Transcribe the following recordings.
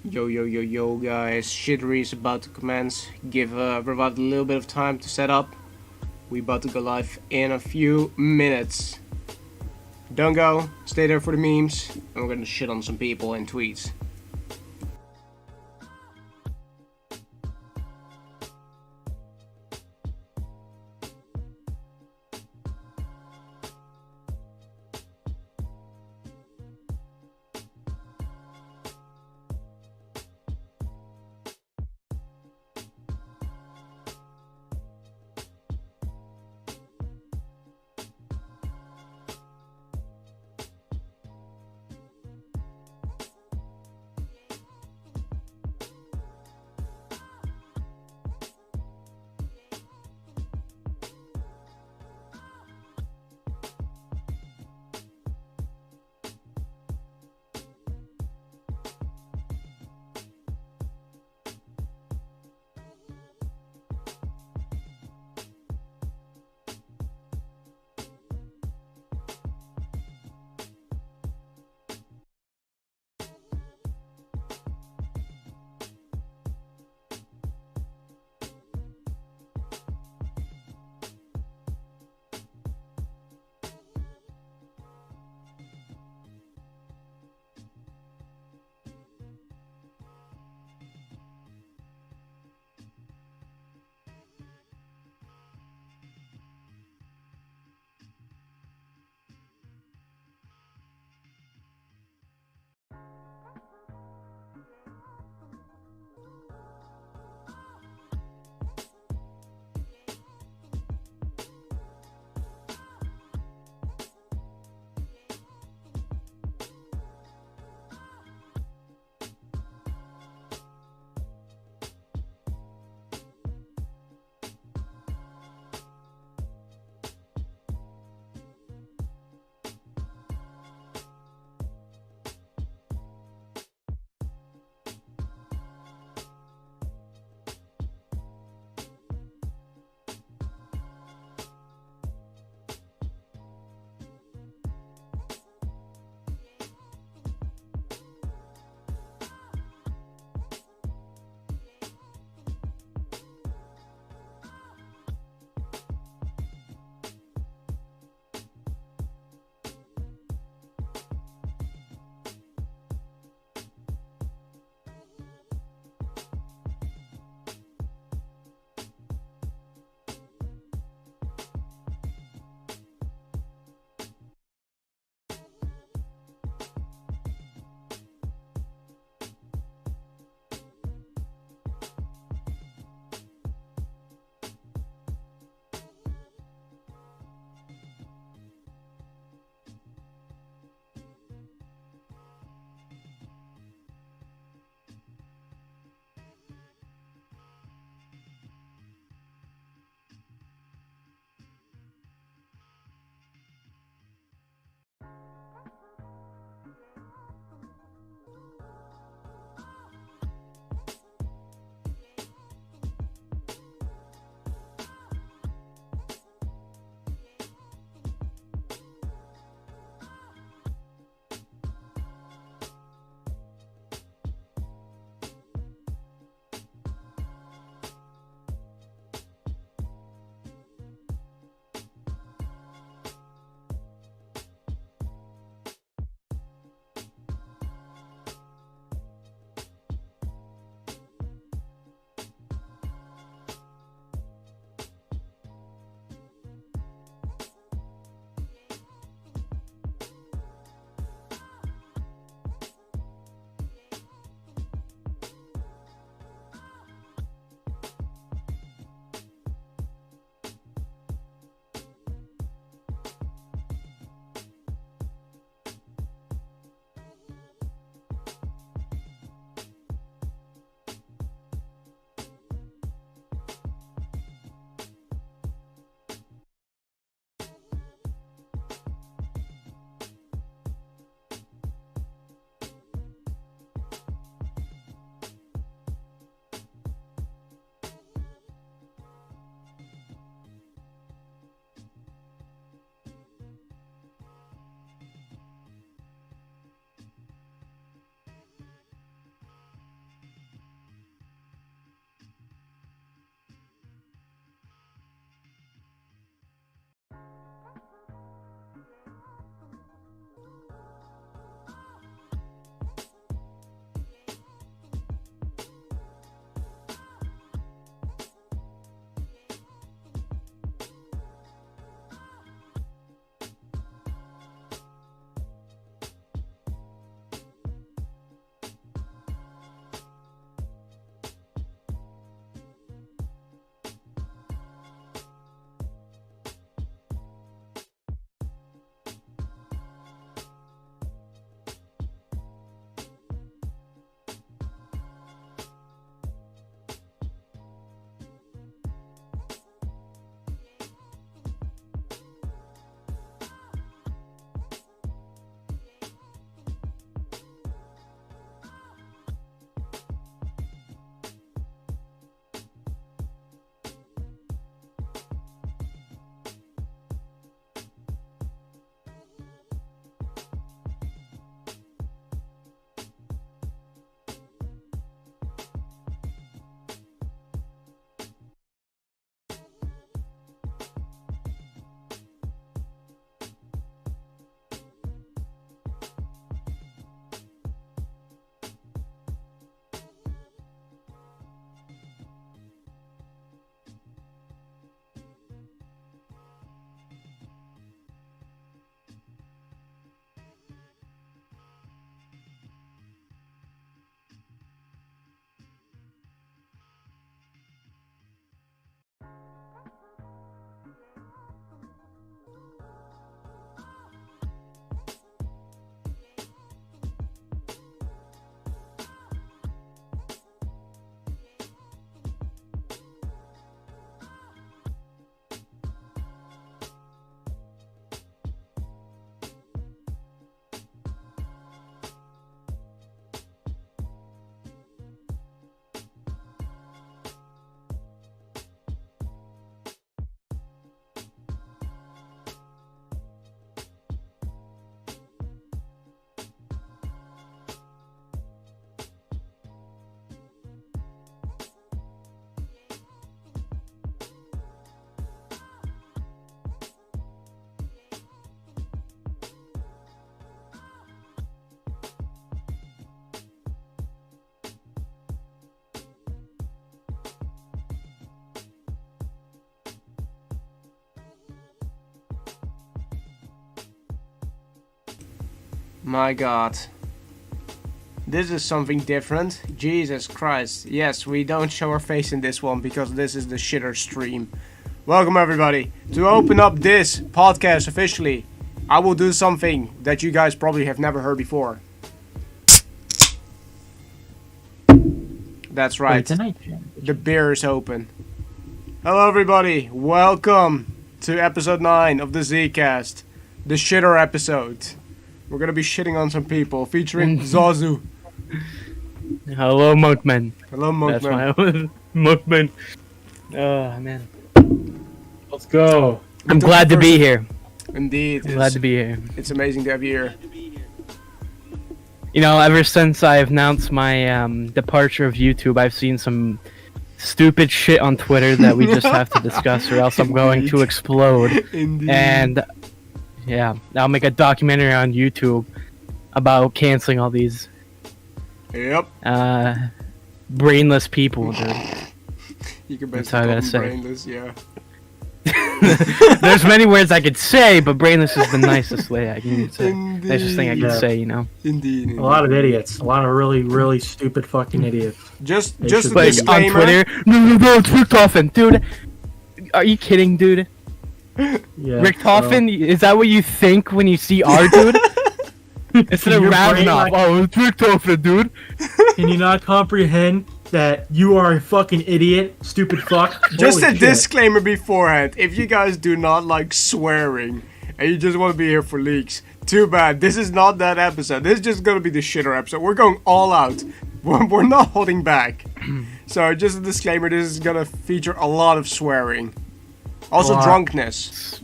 Yo yo yo yo guys, Shittery is about to commence. Give Revive a little bit of time to set up. We about to go live in a few minutes. Don't go, stay there for the memes, and we're gonna shit on some people in tweets. My god. This is something different. Jesus Christ. Yes, we don't show our face in this one because this is the shitter stream. Welcome everybody. To open up this podcast officially, I will do something that you guys probably have never heard before. That's right. The beer is open. Hello everybody. Welcome to episode 9 of the Zcast. The shitter episode. We're gonna be shitting on some people featuring Zazu. Hello, Monkman. Hello, Monkman. That's my Monkman. Oh, man. Let's go. I'm glad to be here. Indeed. Glad to be here. It's amazing to have you here. You know, ever since I've announced my departure of YouTube, I've seen some stupid shit on Twitter that we just have to discuss or else I'm going to explode. Indeed. And, yeah, I'll make a documentary on YouTube about canceling all these Yep. brainless people, dude. You can That's how I gotta say. brainless, yeah. There's many words I could say, but brainless is the nicest way I can say. Indeed. Nicest thing I can say, you know. Indeed. A lot of idiots. A lot of really, really stupid fucking idiots. Just a should- Like on disclaimer. Twitter, no, it's Rick Toffin, dude. Are you kidding, dude? Yeah. Rick Toffin, is that what you think when you see our dude? Instead of Your rounding brain, off, like- oh, it's Rick Toffin, dude. Can you not comprehend that you are a fucking idiot, stupid fuck? Just Holy a shit. disclaimer beforehand. If you guys do not like swearing and you just want to be here for leaks, too bad. This is not that episode. This is just gonna be the shitter episode. We're going all out. We're not holding back. So just a disclaimer. This is gonna feature a lot of swearing. Also lot. drunkenness.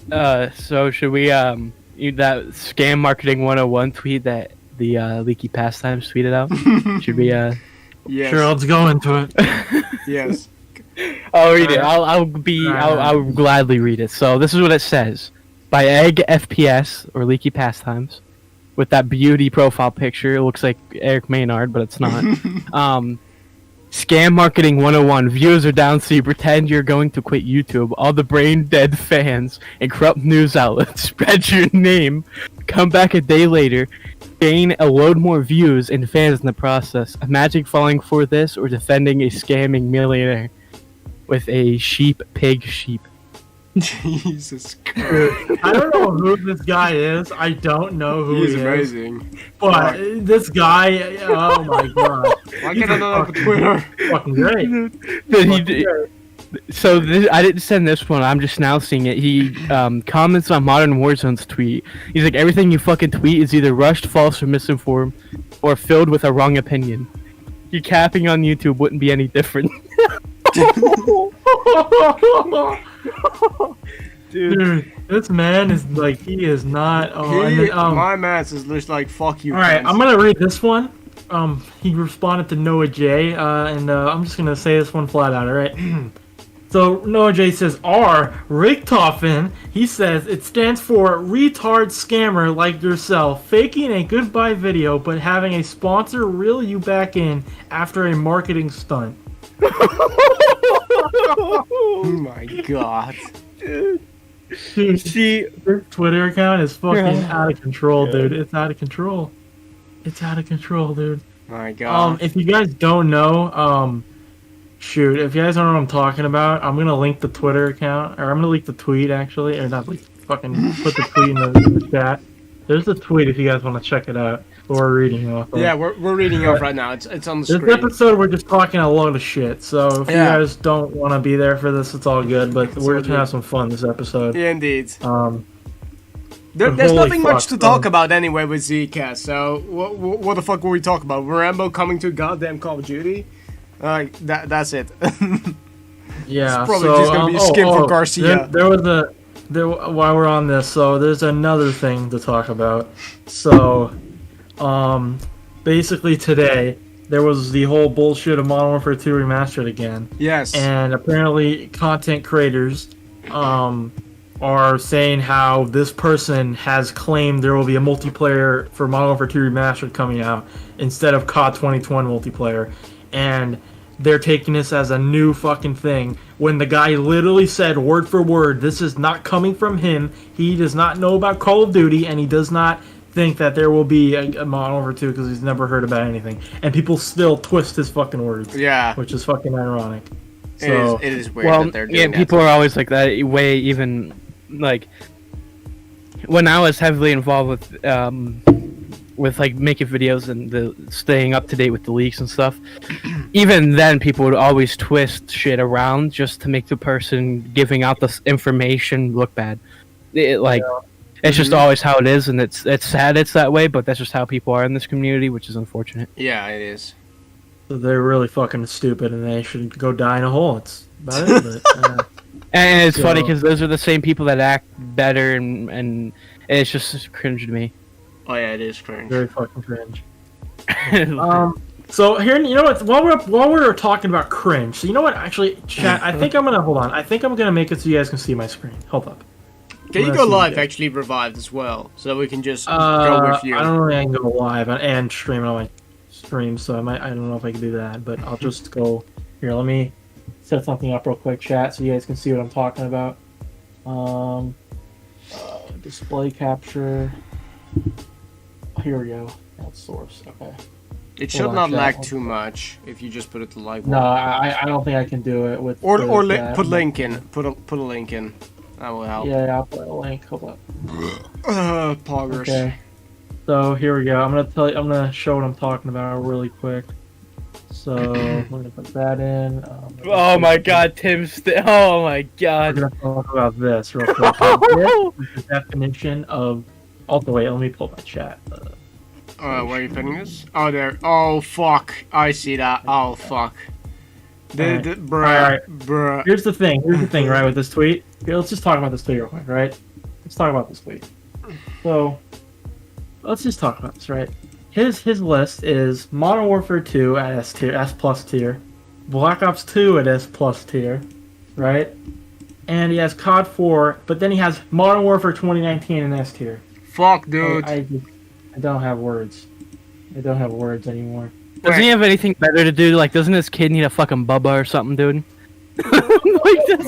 So should we, that scam marketing 101 tweet that the Leaky Pastimes tweeted out? Should we, Yes. Sure, let's go into it. Yes. I'll read it. I'll gladly read it. So this is what it says: by Egg FPS or Leaky Pastimes, with that beauty profile picture. It looks like Eric Maynard, but it's not. Scam marketing 101. Viewers are down, so you pretend you're going to quit YouTube. All the brain dead fans and corrupt news outlets spread your name. Come back a day later, gain a load more views and fans in the process. Imagine falling for this or defending a scamming millionaire with a sheep. Jesus Christ. I don't know who this guy is. I don't know who He's he is. amazing. But this guy, oh my god. Why can't I not have a Twitter? Fucking great. So I didn't send this one. I'm just now seeing it. He comments on Modern Warzone's tweet. He's like, everything you fucking tweet is either rushed, false, or misinformed, or filled with a wrong opinion. Your capping on YouTube wouldn't be any different. Dude, this man is like, he is not. My man is just like, fuck you. Alright, guys. I'm gonna read this one. He responded to Noah J, and I'm just gonna say this one flat out, alright? So, Noah J says, Rick Toffin, he says, it stands for retard scammer like yourself, faking a goodbye video, but having a sponsor reel you back in after a marketing stunt. Oh my god. Dude, your Twitter account is fucking out of control, dude. It's out of control. It's out of control, dude. My god. If you guys don't know, shoot, if you guys don't know what I'm talking about, I'm gonna link the Twitter account, or I'm gonna link the tweet actually, or not, like, fucking put the tweet in the chat. There's the tweet if you guys want to check it out. We're reading off of. Yeah, we're reading off right now. It's on the This screen. episode, we're just talking a load of shit, so if Yeah. you guys don't want to be there for this, it's all good, but we're just gonna have some fun this episode. Yeah, indeed. But There's holy nothing much fuck, to talk about anyway with Zcast, so what the fuck will we talk about? Rambo coming to goddamn Call of Duty? That's it. Yeah, It's probably so, just gonna be a skin for Garcia. There was while we're on this, so there's another thing to talk about. So, basically today there was the whole bullshit of Modern Warfare 2 Remastered again, Yes. and apparently content creators, are saying how this person has claimed there will be a multiplayer for Modern Warfare 2 Remastered coming out instead of COD 2020 multiplayer, and they're taking this as a new fucking thing when the guy literally said word for word, this is not coming from him. He does not know about Call of Duty, and he does not think that there will be a Modern Warfare 2 because he's never heard about anything, and people still twist his fucking words. Yeah, which is fucking ironic. So, it is weird that they're doing that. People are always like that. Way even like when I was heavily involved with like making videos and the staying up to date with the leaks and stuff. Even then, people would always twist shit around just to make the person giving out this information look bad. It's just always how it is, and it's sad it's that way, but that's just how people are in this community, which is unfortunate. Yeah, it is. So they're really fucking stupid, and they should go die in a hole. It's about it. But, and it's funny because those are the same people that act better, and it's just cringe to me. Oh yeah, it is cringe. Very fucking cringe. So here, you know what? While we're talking about cringe, so you know what? Actually, chat. I think I'm gonna hold on. I think I'm gonna make it so you guys can see my screen. Hold up. Can you go live? Actually, revived as well, so we can just go with you. I don't think I can go live and stream it on my stream, so I don't know if I can do that, but I'll just go here. Let me set something up real quick, chat, so you guys can see what I'm talking about. Display capture. Here we go. That's source. Okay. It should not lag too much if you just put it to like. No, I don't think I can do it with. Put link in. Put a link in. That will help. Yeah, I'll put a link. Hold up. Poggers. Okay. So here we go. I'm gonna show what I'm talking about really quick. So we're gonna put that in. Oh my God, Tim's. Oh my God. We're gonna talk about this real quick. This is the definition of. Also, wait. Let me pull my chat. Where are you putting this? Oh, there. Oh, fuck. I see that. Oh, fuck. Bruh. Here's the thing, right, with this tweet. Here, let's just talk about this tweet real quick, right? Let's talk about this tweet. So, let's just talk about this, right? His list is Modern Warfare 2 at S tier, S plus tier, Black Ops 2 at S plus tier, right? And he has COD 4, but then he has Modern Warfare 2019 in S tier. Fuck, dude. I don't have words. I don't have words anymore. Doesn't he have anything better to do? Like, doesn't his kid need a fucking bubba or something, dude?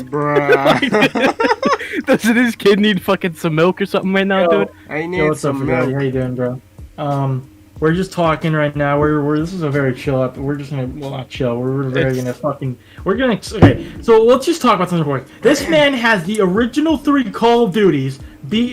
Bruh. Doesn't his kid need fucking some milk or something right now, dude? I need some milk. How you doing, bro? We're just talking right now. This is a very chill up. We're just gonna, well, not chill. Okay, so let's just talk about something real quick. This man has the original 3 Call of Duties,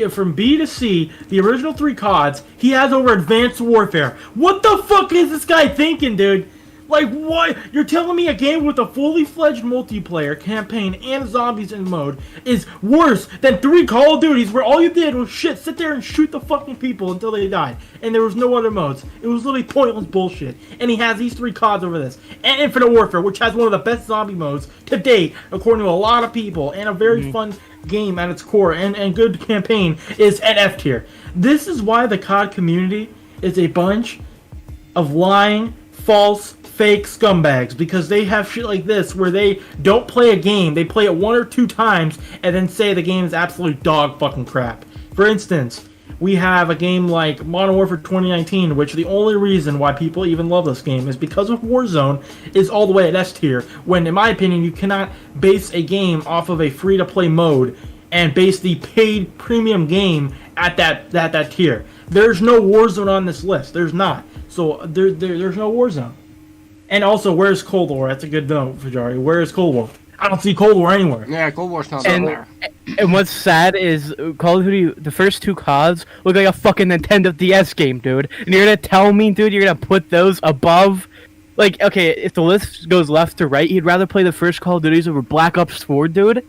from B to C, the original 3 CODs. He has over Advanced Warfare. What the fuck is this guy thinking, dude? Like, what? You're telling me a game with a fully fledged multiplayer campaign and zombies in mode is worse than 3 Call of Duties where all you did was sit there and shoot the fucking people until they died, and there was no other modes. It was literally pointless bullshit. And he has these 3 CODs over this. And Infinite Warfare, which has one of the best zombie modes to date, according to a lot of people, and a very fun game at its core, and good campaign, is at F tier. This is why the COD community is a bunch of lying, false, fake scumbags, because they have shit like this where they don't play a game, they play it 1 or 2 times and then say the game is absolute dog fucking crap. For instance, we have a game like Modern Warfare 2019, which the only reason why people even love this game is because of Warzone is all the way at S tier, when in my opinion you cannot base a game off of a free-to-play mode and base the paid premium game at that tier. There's no Warzone on this list. There's not. So there's no Warzone. And also, where's Cold War? That's a good note, Fajari. Where is Cold War? I don't see Cold War anywhere. Yeah, Cold War's not there. And what's sad is Call of Duty, the first 2 CODs look like a fucking Nintendo DS game, dude. And you're gonna tell me, dude, you're gonna put those above? Like, okay, if the list goes left to right, you'd rather play the first Call of Duties over Black Ops 4, dude?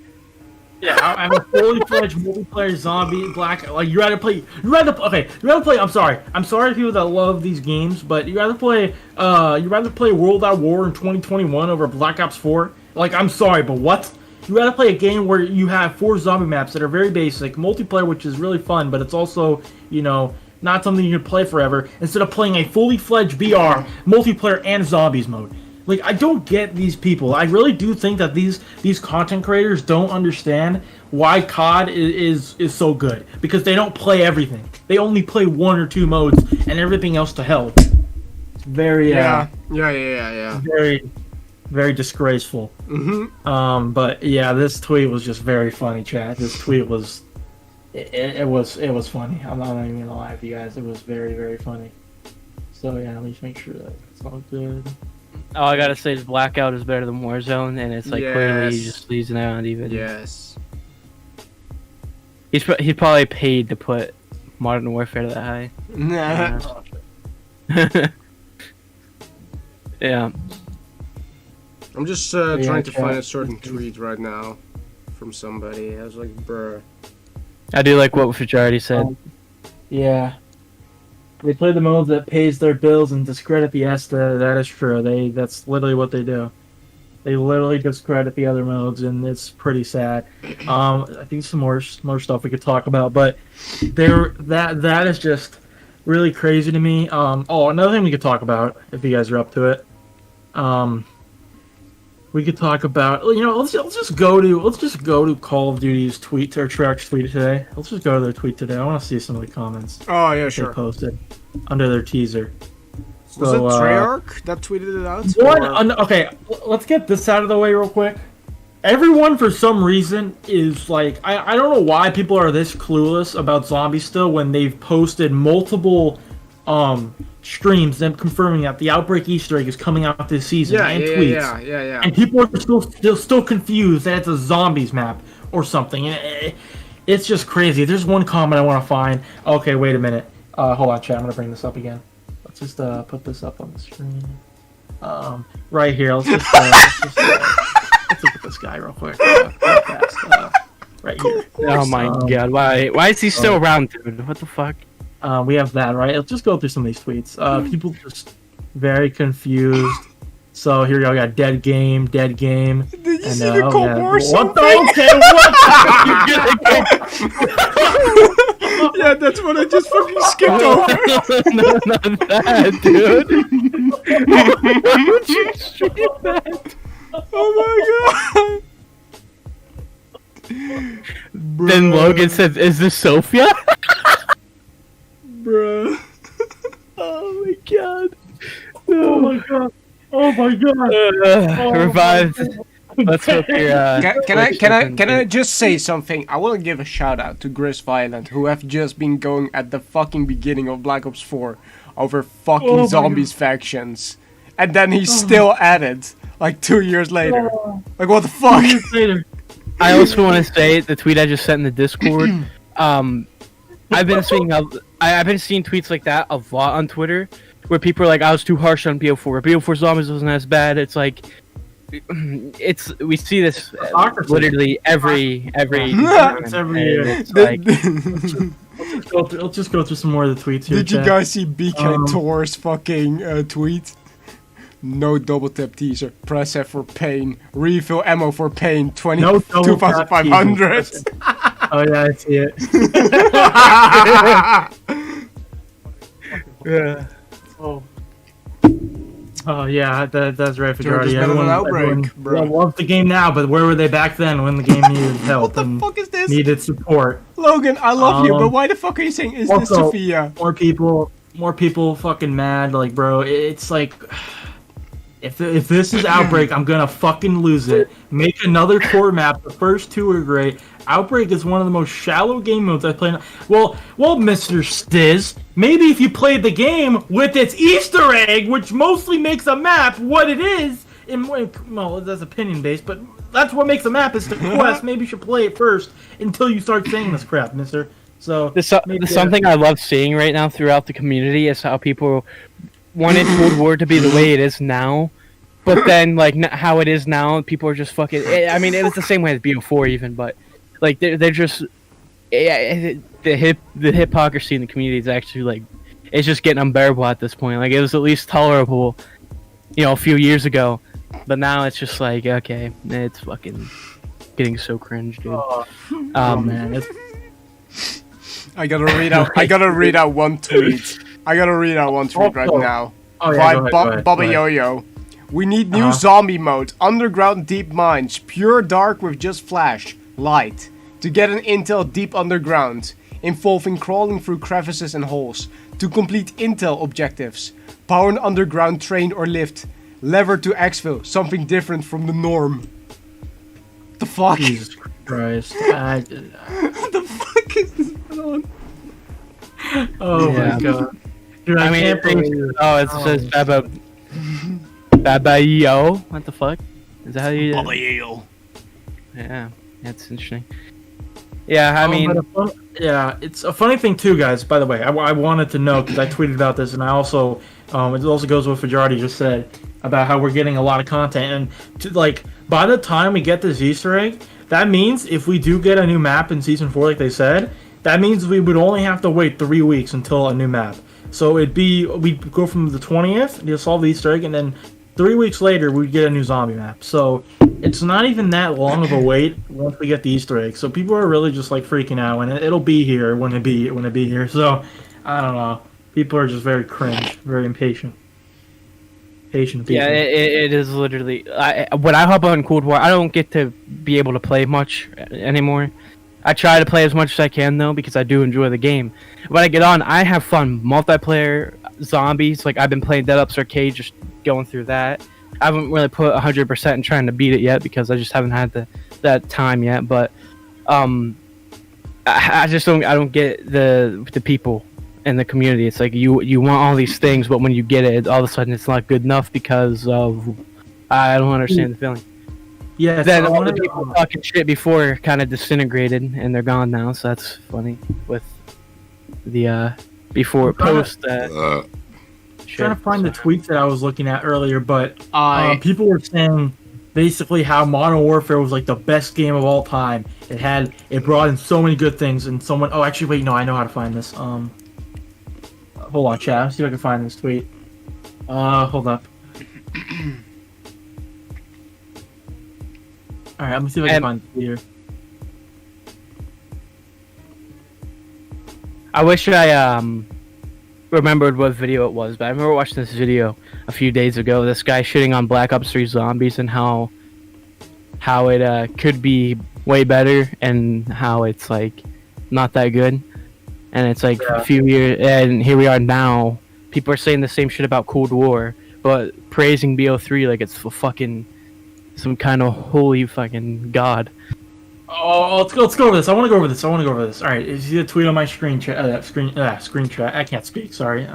Yeah, I'm a fully fledged multiplayer zombie black. Like you rather play. I'm sorry to people that love these games, but you rather play World at War in 2021 over Black Ops 4. Like, I'm sorry, but what? You rather play a game where you have 4 zombie maps that are very basic, multiplayer, which is really fun, but it's also, you know, not something you can play forever, instead of playing a fully fledged VR multiplayer and zombies mode. Like, I don't get these people. I really do think that these content creators don't understand why COD is so good. Because they don't play everything. They only play 1 or 2 modes and everything else to hell. It's very, Yeah. very, very disgraceful. But yeah, this tweet was just very funny, chat. This tweet was it was funny. I'm not even gonna lie to you guys. It was very, very funny. So yeah, let me just make sure that it's all good. All I gotta say is Blackout is better than Warzone, and it's like clearly he Yes. just leaves it out even. Yes. He probably paid to put Modern Warfare that high. Nah. Yeah. I'm just Yeah, trying to chat. find a certain tweet right now from somebody. I was like, bruh. I do like what Fajardi said. Yeah. They play the modes that pays their bills and discredit the Esta. That is true. That's literally what they do. They literally discredit the other modes, and it's pretty sad. I think some more stuff we could talk about, but that is just really crazy to me. Another thing we could talk about if you guys are up to it. We could talk about, let's just go to Call of Duty's tweet or Treyarch's tweet today. Let's just go to their tweet today. I want to see some of the comments Oh, yeah, they sure. posted under their teaser. Was So, it Treyarch that tweeted it out? Okay, let's get this out of the way real quick. Everyone, for some reason, is like, I don't know why people are this clueless about zombies still when they've posted multiple streams them confirming that the Outbreak Easter egg is coming out this season and tweets. Yeah. And people are still confused that it's a zombies map or something. It's just crazy. There's one comment I want to find. Okay, wait a minute. Hold on, chat. I'm gonna bring this up again. Let's just put this up on the screen. Right here. Let's look at this guy real quick. Fast. Right here. Oh my god, why is he still around, dude? What the fuck? We have that, right? Let's just go through some of these tweets. People just very confused. So here we go. We got dead game. Did you And, see the Cold yeah. War What something? the? Okay, what? Yeah, that's what I just fucking skipped over. No, not that, dude. Why would you stream that? Oh my god. Then Logan says, "Is this Sophia?" Bruh. Oh my god. Oh my god. Oh my god. Revived. Let's hope you're. Can I just say something? I want to give a shout out to Grizz Violent, who have just been going at the fucking beginning of Black Ops 4 over fucking Oh my zombies factions, and then he's still at it like 2 years later. Like what the fuck? Later. I also want to say the tweet I just sent in the Discord. I've been seeing tweets like that a lot on Twitter, where people are like, "I was too harsh on BO4. BO4 zombies wasn't as bad." It's like, we see this literally every. It's every year. It's like, Let's just go through some more of the tweets here. Did you chat. guys see BK Tor's fucking tweet? No double tap teaser. Press F for pain. Refill ammo for pain. No double tap 2500. teaser. Oh yeah, I see it. yeah. Oh yeah, that's right, George Fajardi. is better than Outbreak, bro. Everyone loves the game now, but where were they back then when the game needed help What the and fuck is this? needed support? Logan, I love you, but why the fuck are you saying, is this Also, Sophia? More people fucking mad. Like, bro, it's like, if this is Outbreak, I'm gonna fucking lose it. Make another core map. The first two are great. Outbreak is one of the most shallow game modes I play. Well, Mr. Stiz, maybe if you played the game with its Easter egg, which mostly makes a map what it is, well, that's opinion based, but that's what makes a map is the quest. Maybe you should play it first until you start saying this crap, mister. So There's something I love seeing right now throughout the community is how people wanted Cold War to be the way it is now, but then like how it is now, people are just fucking. I mean, it was the same way as BO4 even, but like they're just the hypocrisy in the community is actually like it's just getting unbearable at this point. Like it was at least tolerable, a few years ago, but now it's just like okay, it's fucking getting so cringe, dude. man, I gotta read out one tweet. Right now. Oh, yeah, By go ahead, Baba go ahead. Yo-Yo. We need new zombie mode, underground deep mines, pure dark with just flash, light. To get an intel deep underground, involving crawling through crevices and holes. To complete intel objectives, power an underground train or lift, lever to exfil, something different from the norm. The fuck? Jesus Christ. What the fuck is this Oh Yeah. my god. Dude, I mean, can't believe oh, it says Baba-yo. What the fuck? Is that how you? Baba Yale. Yeah, that's interesting. Yeah, I mean, yeah, it's a funny thing too, guys. By the way, I wanted to know because I tweeted about this, and I also, it also goes with what Fajardi just said about how we're getting a lot of content, and like by the time we get this Easter egg, that means if we do get a new map in season 4, like they said, that means we would only have to wait 3 weeks until a new map. So we'd go from the 20th to solve the Easter egg, and then 3 weeks later we'd get a new zombie map. So it's not even that long of a wait once we get the Easter egg. So people are really just like freaking out, and it'll be here when it be here. So I don't know. People are just very cringe, very impatient. Patient people. yeah, it is literally. When I hop on Cold War, I don't get to be able to play much anymore. I try to play as much as I can though because I do enjoy the game. When I get on, I have fun. Multiplayer, zombies. Like I've been playing Dead Ups Arcade, just going through that. I haven't really put 100% in trying to beat it yet because I just haven't had that time yet. But I just don't get the people in the community. It's like you want all these things, but when you get it, all of a sudden it's not good enough because of I don't understand the feeling. Yeah, Then so all the people talking shit before kind of disintegrated and they're gone now, so that's funny with the before post that. Trying to find the tweets that I was looking at earlier, but people were saying basically how Modern Warfare was like the best game of all time. It brought in so many good things, and someone. Oh, actually, wait, no, I know how to find this. Hold on, chat. Let's see if I can find this tweet. Hold up. All right, let me see if I can find it here. I wish I remembered what video it was, but I remember watching this video a few days ago. This guy shitting on Black Ops 3 Zombies and how it could be way better and how it's like not that good. And it's like a few years, and here we are now. People are saying the same shit about Cold War, but praising BO3 like it's fucking some kind of holy fucking god. Oh, let's go over this. I want to go over this. All right, you see the tweet on my screen chat? Screen chat. I can't speak. Sorry.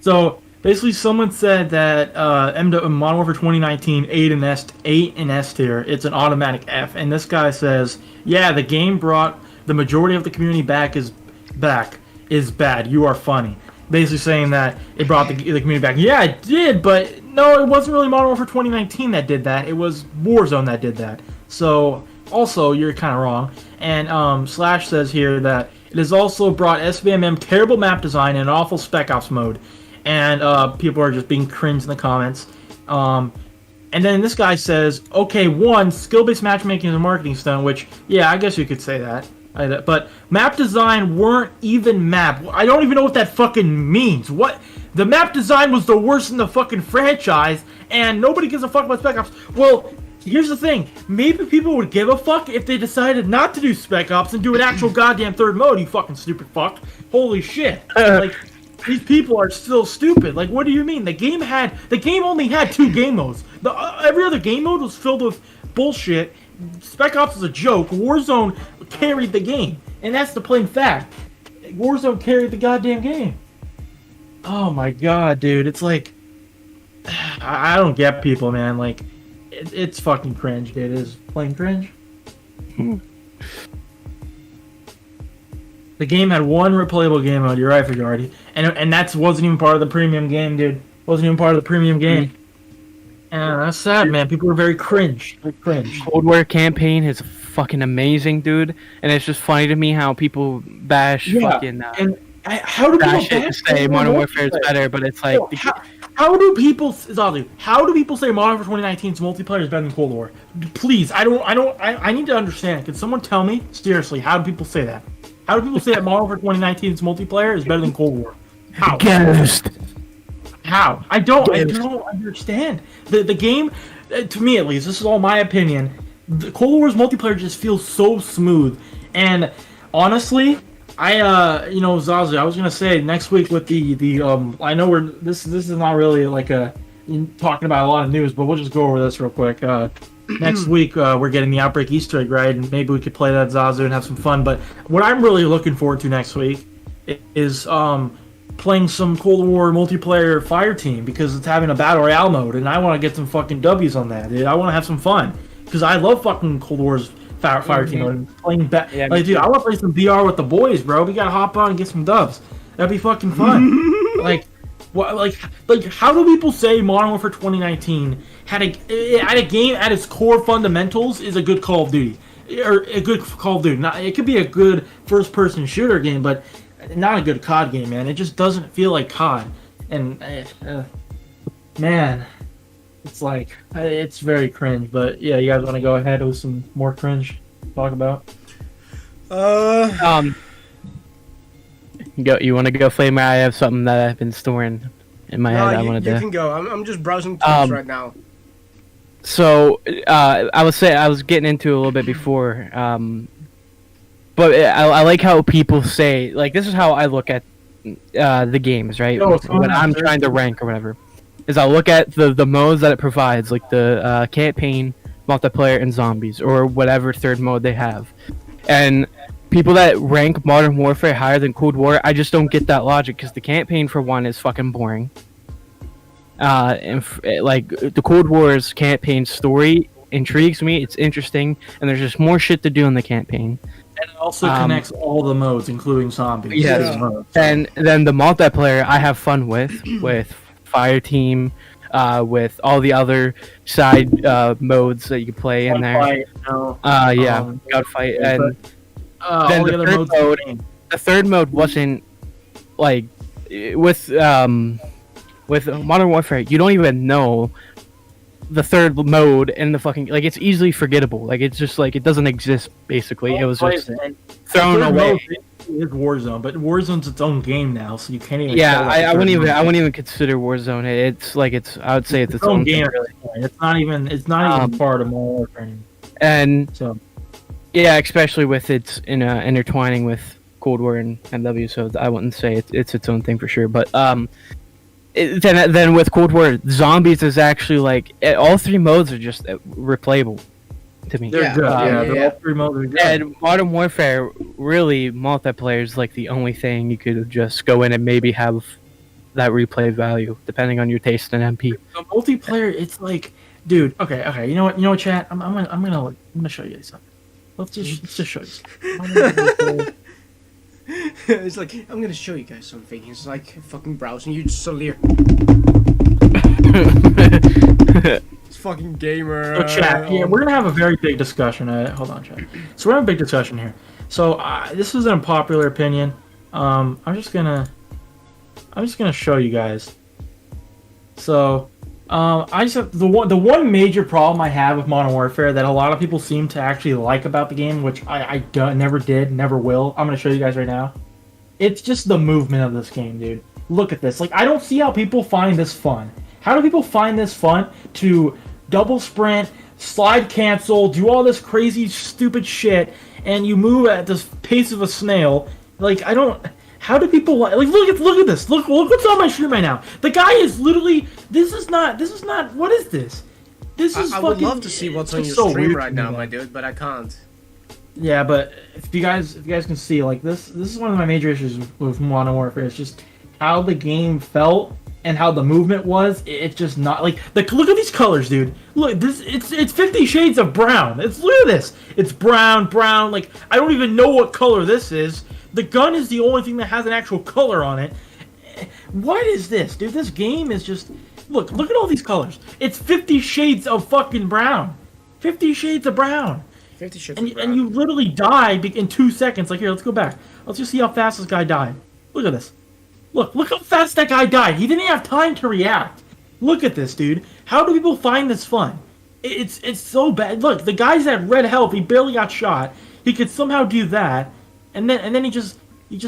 So basically, someone said that Modern Warfare 2019 8 in S tier. It's an automatic F. And this guy says, yeah, the game brought the majority of the community back is bad. You are funny. Basically saying that it brought the community back. Yeah, it did, but no, it wasn't really Modern Warfare 2019 that did that. It was Warzone that did that. So, also, you're kind of wrong. And Slash says here that it has also brought SVMM terrible map design and an awful Spec Ops mode. And people are just being cringe in the comments. And then this guy says, okay, skill-based matchmaking is a marketing stunt, which, yeah, I guess you could say that. But map design weren't even map. I don't even know what that fucking means. What? The map design was the worst in the fucking franchise, and nobody gives a fuck about Spec Ops. Well, here's the thing. Maybe people would give a fuck if they decided not to do Spec Ops and do an actual goddamn third mode, you fucking stupid fuck. Holy shit. Like, these people are still stupid. Like, what do you mean? The game only had 2 game modes. Every other game mode was filled with bullshit. Spec Ops is a joke. Warzone carried the game. And that's the plain fact. Warzone carried the goddamn game. Oh my god, dude. It's like... I don't get people, man. Like, it's fucking cringe, dude. It is plain cringe. The game had 1 replayable game mode. You're right, Fajardi. And that wasn't even part of the premium game, dude. Wasn't even part of the premium game. And that's sad, man. People are very cringe. Cold War campaign is fucking amazing, dude. And it's just funny to me how people bash fucking... how do people say Modern Warfare is better, but it's like... How do people say Modern Warfare 2019's multiplayer is better than Cold War? Please, I need to understand. Can someone tell me, seriously, how do people say that? How do people say that Modern Warfare 2019's multiplayer is better than Cold War? How? Ghost. How? I don't understand. The game, to me at least, this is all my opinion, the Cold War's multiplayer just feels so smooth. And honestly, Zazu, I was gonna say next week with the I know this is not really like talking about a lot of news, but we'll just go over this real quick. Next week we're getting the Outbreak Easter egg, right? And maybe we could play that Zazu and have some fun. But what I'm really looking forward to next week is playing some Cold War multiplayer fire team because it's having a battle royale mode, and I want to get some fucking W's on that, dude. I want to have some fun because I love fucking Cold War's fire team mode and playing like, dude, I want to play some BR with the boys, bro. We gotta hop on and get some dubs. That'd be fucking fun. like, what? Like, how do people say Modern Warfare 2019 had a game at its core fundamentals is a good Call of Duty, or a good Call of Duty? Not, it could be a good first-person shooter game, but not a good COD game, man. It just doesn't feel like COD, and man, it's like it's very cringe. But yeah, you guys want to go ahead with some more cringe to talk about? You want to go, Flamer? I have something that I've been storing in my head. I wanted to. You can go. I'm just browsing tweets right now. So I was getting into it a little bit before, but I like how people say, like, this is how I look at the games, right? When I'm trying to rank or whatever, is I look at the modes that it provides, like the campaign, multiplayer, and zombies, or whatever third mode they have, and people that rank Modern Warfare higher than Cold War, I just don't get that logic, because the campaign, for one, is fucking boring. Like, the Cold War's campaign story intrigues me, it's interesting, and there's just more shit to do in the campaign. And it also connects all the modes, including zombies. Yes, and then the multiplayer I have fun with Fire Team, with all the other side modes that you can play in there. Gunfight, and then the third mode wasn't like with Modern Warfare. You don't even know the third mode in the fucking, like, it's easily forgettable. Like, it's just like it doesn't exist. Basically, it was just thrown away. It's Warzone, but Warzone's its own game now, so you can't even. Yeah, I wouldn't even consider Warzone. It's like I would say it's its own game. Really. It's not even part of Modern Warfare anymore. And so, yeah, especially with its intertwining with Cold War and MW, so I wouldn't say it's its own thing for sure. But then with Cold War, zombies is actually like all three modes are just replayable to me. They're good. All three modes are good. And Modern Warfare, really, multiplayer is like the only thing you could just go in and maybe have that replay value, depending on your taste in MP. The multiplayer, it's like, dude. Okay. You know what, chat? I'm gonna show you something. Let's just show you. It's like, I'm gonna show you guys something. It's like fucking browsing. You just suddenly it's fucking gamer. So chat, yeah, we're gonna have a very big discussion. Hold on, chat. So we're having a big discussion here. So this is an unpopular opinion. I'm just gonna show you guys. So I just have the one major problem I have with Modern Warfare that a lot of people seem to actually like about the game, which I never did, never will. I'm gonna show you guys right now. It's just the movement of this game, dude. Look at this. Like, I don't see how people find this fun. How do people find this fun to double sprint, slide cancel, do all this crazy stupid shit, and you move at the pace of a snail? Like, I don't. How do people like? Look at this. Look what's on my stream right now. The guy is literally. This is not. What is this? This is. I would love to see what's on your stream right now, my dude, but I can't. Yeah, but if you guys can see, like, this is one of my major issues with Modern Warfare. It's just how the game felt and how the movement was. It's just not like look at these colors, dude. Look, this it's 50 Shades of Brown. Look at this. It's brown. Like, I don't even know what color this is. The gun is the only thing that has an actual color on it. What is this, dude? This game is just... Look at all these colors. It's 50 Shades of fucking brown. 50 Shades of Brown. 50 Shades of Brown. And you literally die in 2 seconds. Like, here, let's go back. Let's just see how fast this guy died. Look at this. Look how fast that guy died. He didn't have time to react. Look at this, dude. How do people find this fun? It's so bad. Look, the guy's at red health. He barely got shot. He could somehow do that. And then he just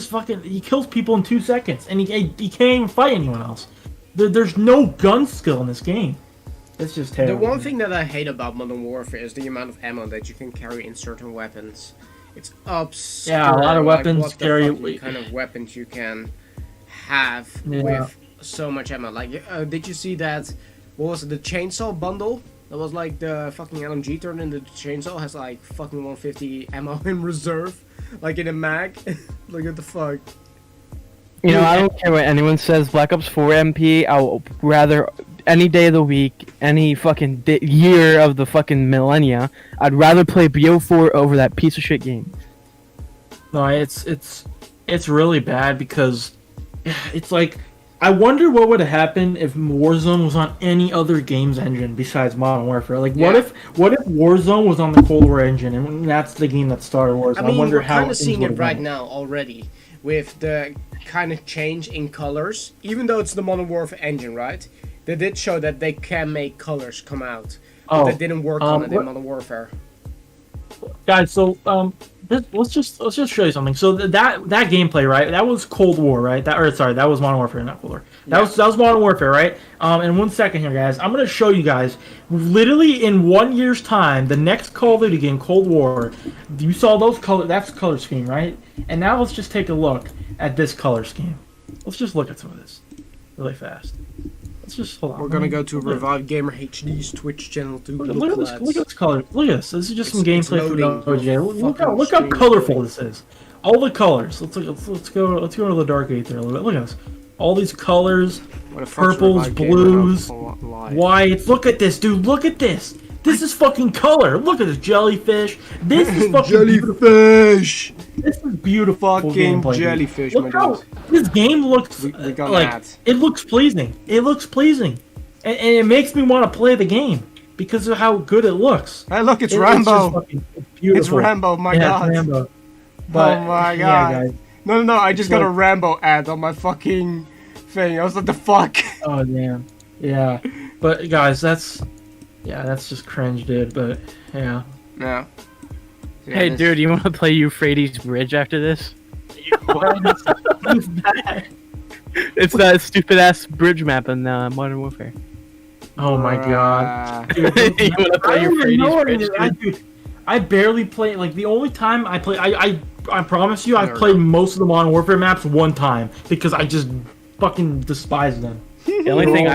fucking kills people in 2 seconds, and he can't even fight anyone else. There's no gun skill in this game. It's just terrible. The one thing that I hate about Modern Warfare is the amount of ammo that you can carry in certain weapons. It's obscure. Yeah, a lot of weapons what carry. The kind of weapons you can have with so much ammo. Like, did you see that? What was it? The chainsaw bundle? That was like the fucking LMG turned into the chainsaw has like fucking 150 ammo in reserve. Like in a mag. Like, what the fuck? You know, I don't care what anyone says. Black Ops 4 MP. I'll rather any day of the week, any fucking year of the fucking millennia. I'd rather play BO4 over that piece of shit game. No, it's really bad because it's like I wonder what would have happened if Warzone was on any other games engine besides Modern Warfare. Like, what if Warzone was on the Cold War engine and that's the game that started Warzone? I mean, wonder we're how kind of seeing it right gone. now already with the kind of change in colors. Even though it's the Modern Warfare engine, right? They did show that they can make colors come out, but that didn't work on it in Modern Warfare. Guys, so let's just show you something. So that gameplay, right? That was Cold War, right? That was Modern Warfare, not Cold War. That was Modern Warfare, right? In 1 second here, guys, I'm gonna show you guys. Literally in 1 year's time, the next Call of Duty game, Cold War. You saw those color. That's color scheme, right? And now let's just take a look at this color scheme. Let's just look at some of this really fast. Let's just hold on. We're gonna go to Revive Gamer HD's Twitch channel to Look at this. Look at this color. Look at this. This is just some It's gameplay from loading. OJ. Look how colorful this is. All the colors. Let's go to the dark gate there a little bit. Look at this. All these colors, What the fuck's purples, Revive Gamer blues, live? whites. Look at this, dude. Look at this. This is fucking color. Look at this jellyfish. This is fucking beautiful. Jellyfish! This is beautiful. Fucking gameplay, dude. jellyfish, my Look how dude. this game looks We got like that. it looks pleasing. It looks pleasing, and it makes me want to play the game because of how good it looks. Hey, look, it's It's Rambo. just fucking beautiful. It's Rambo, my god. It's Rambo. But, Oh my yeah, god. guys. No, I just got a like- Rambo ad on my fucking thing. I was like, the fuck? Oh damn. Yeah. But guys, that's just cringe, dude. But yeah. No. Yeah, Hey, this- dude, you want to play Euphrates Bridge after this? Who's that? It's that stupid ass bridge map in Modern Warfare. Oh my god. You want to play I don't even know Euphrates what Bridge? it is. Dude? I barely play. Like the only time I play, I promise you, I've played most of the Modern Warfare maps one time because I just fucking despise them. The only thing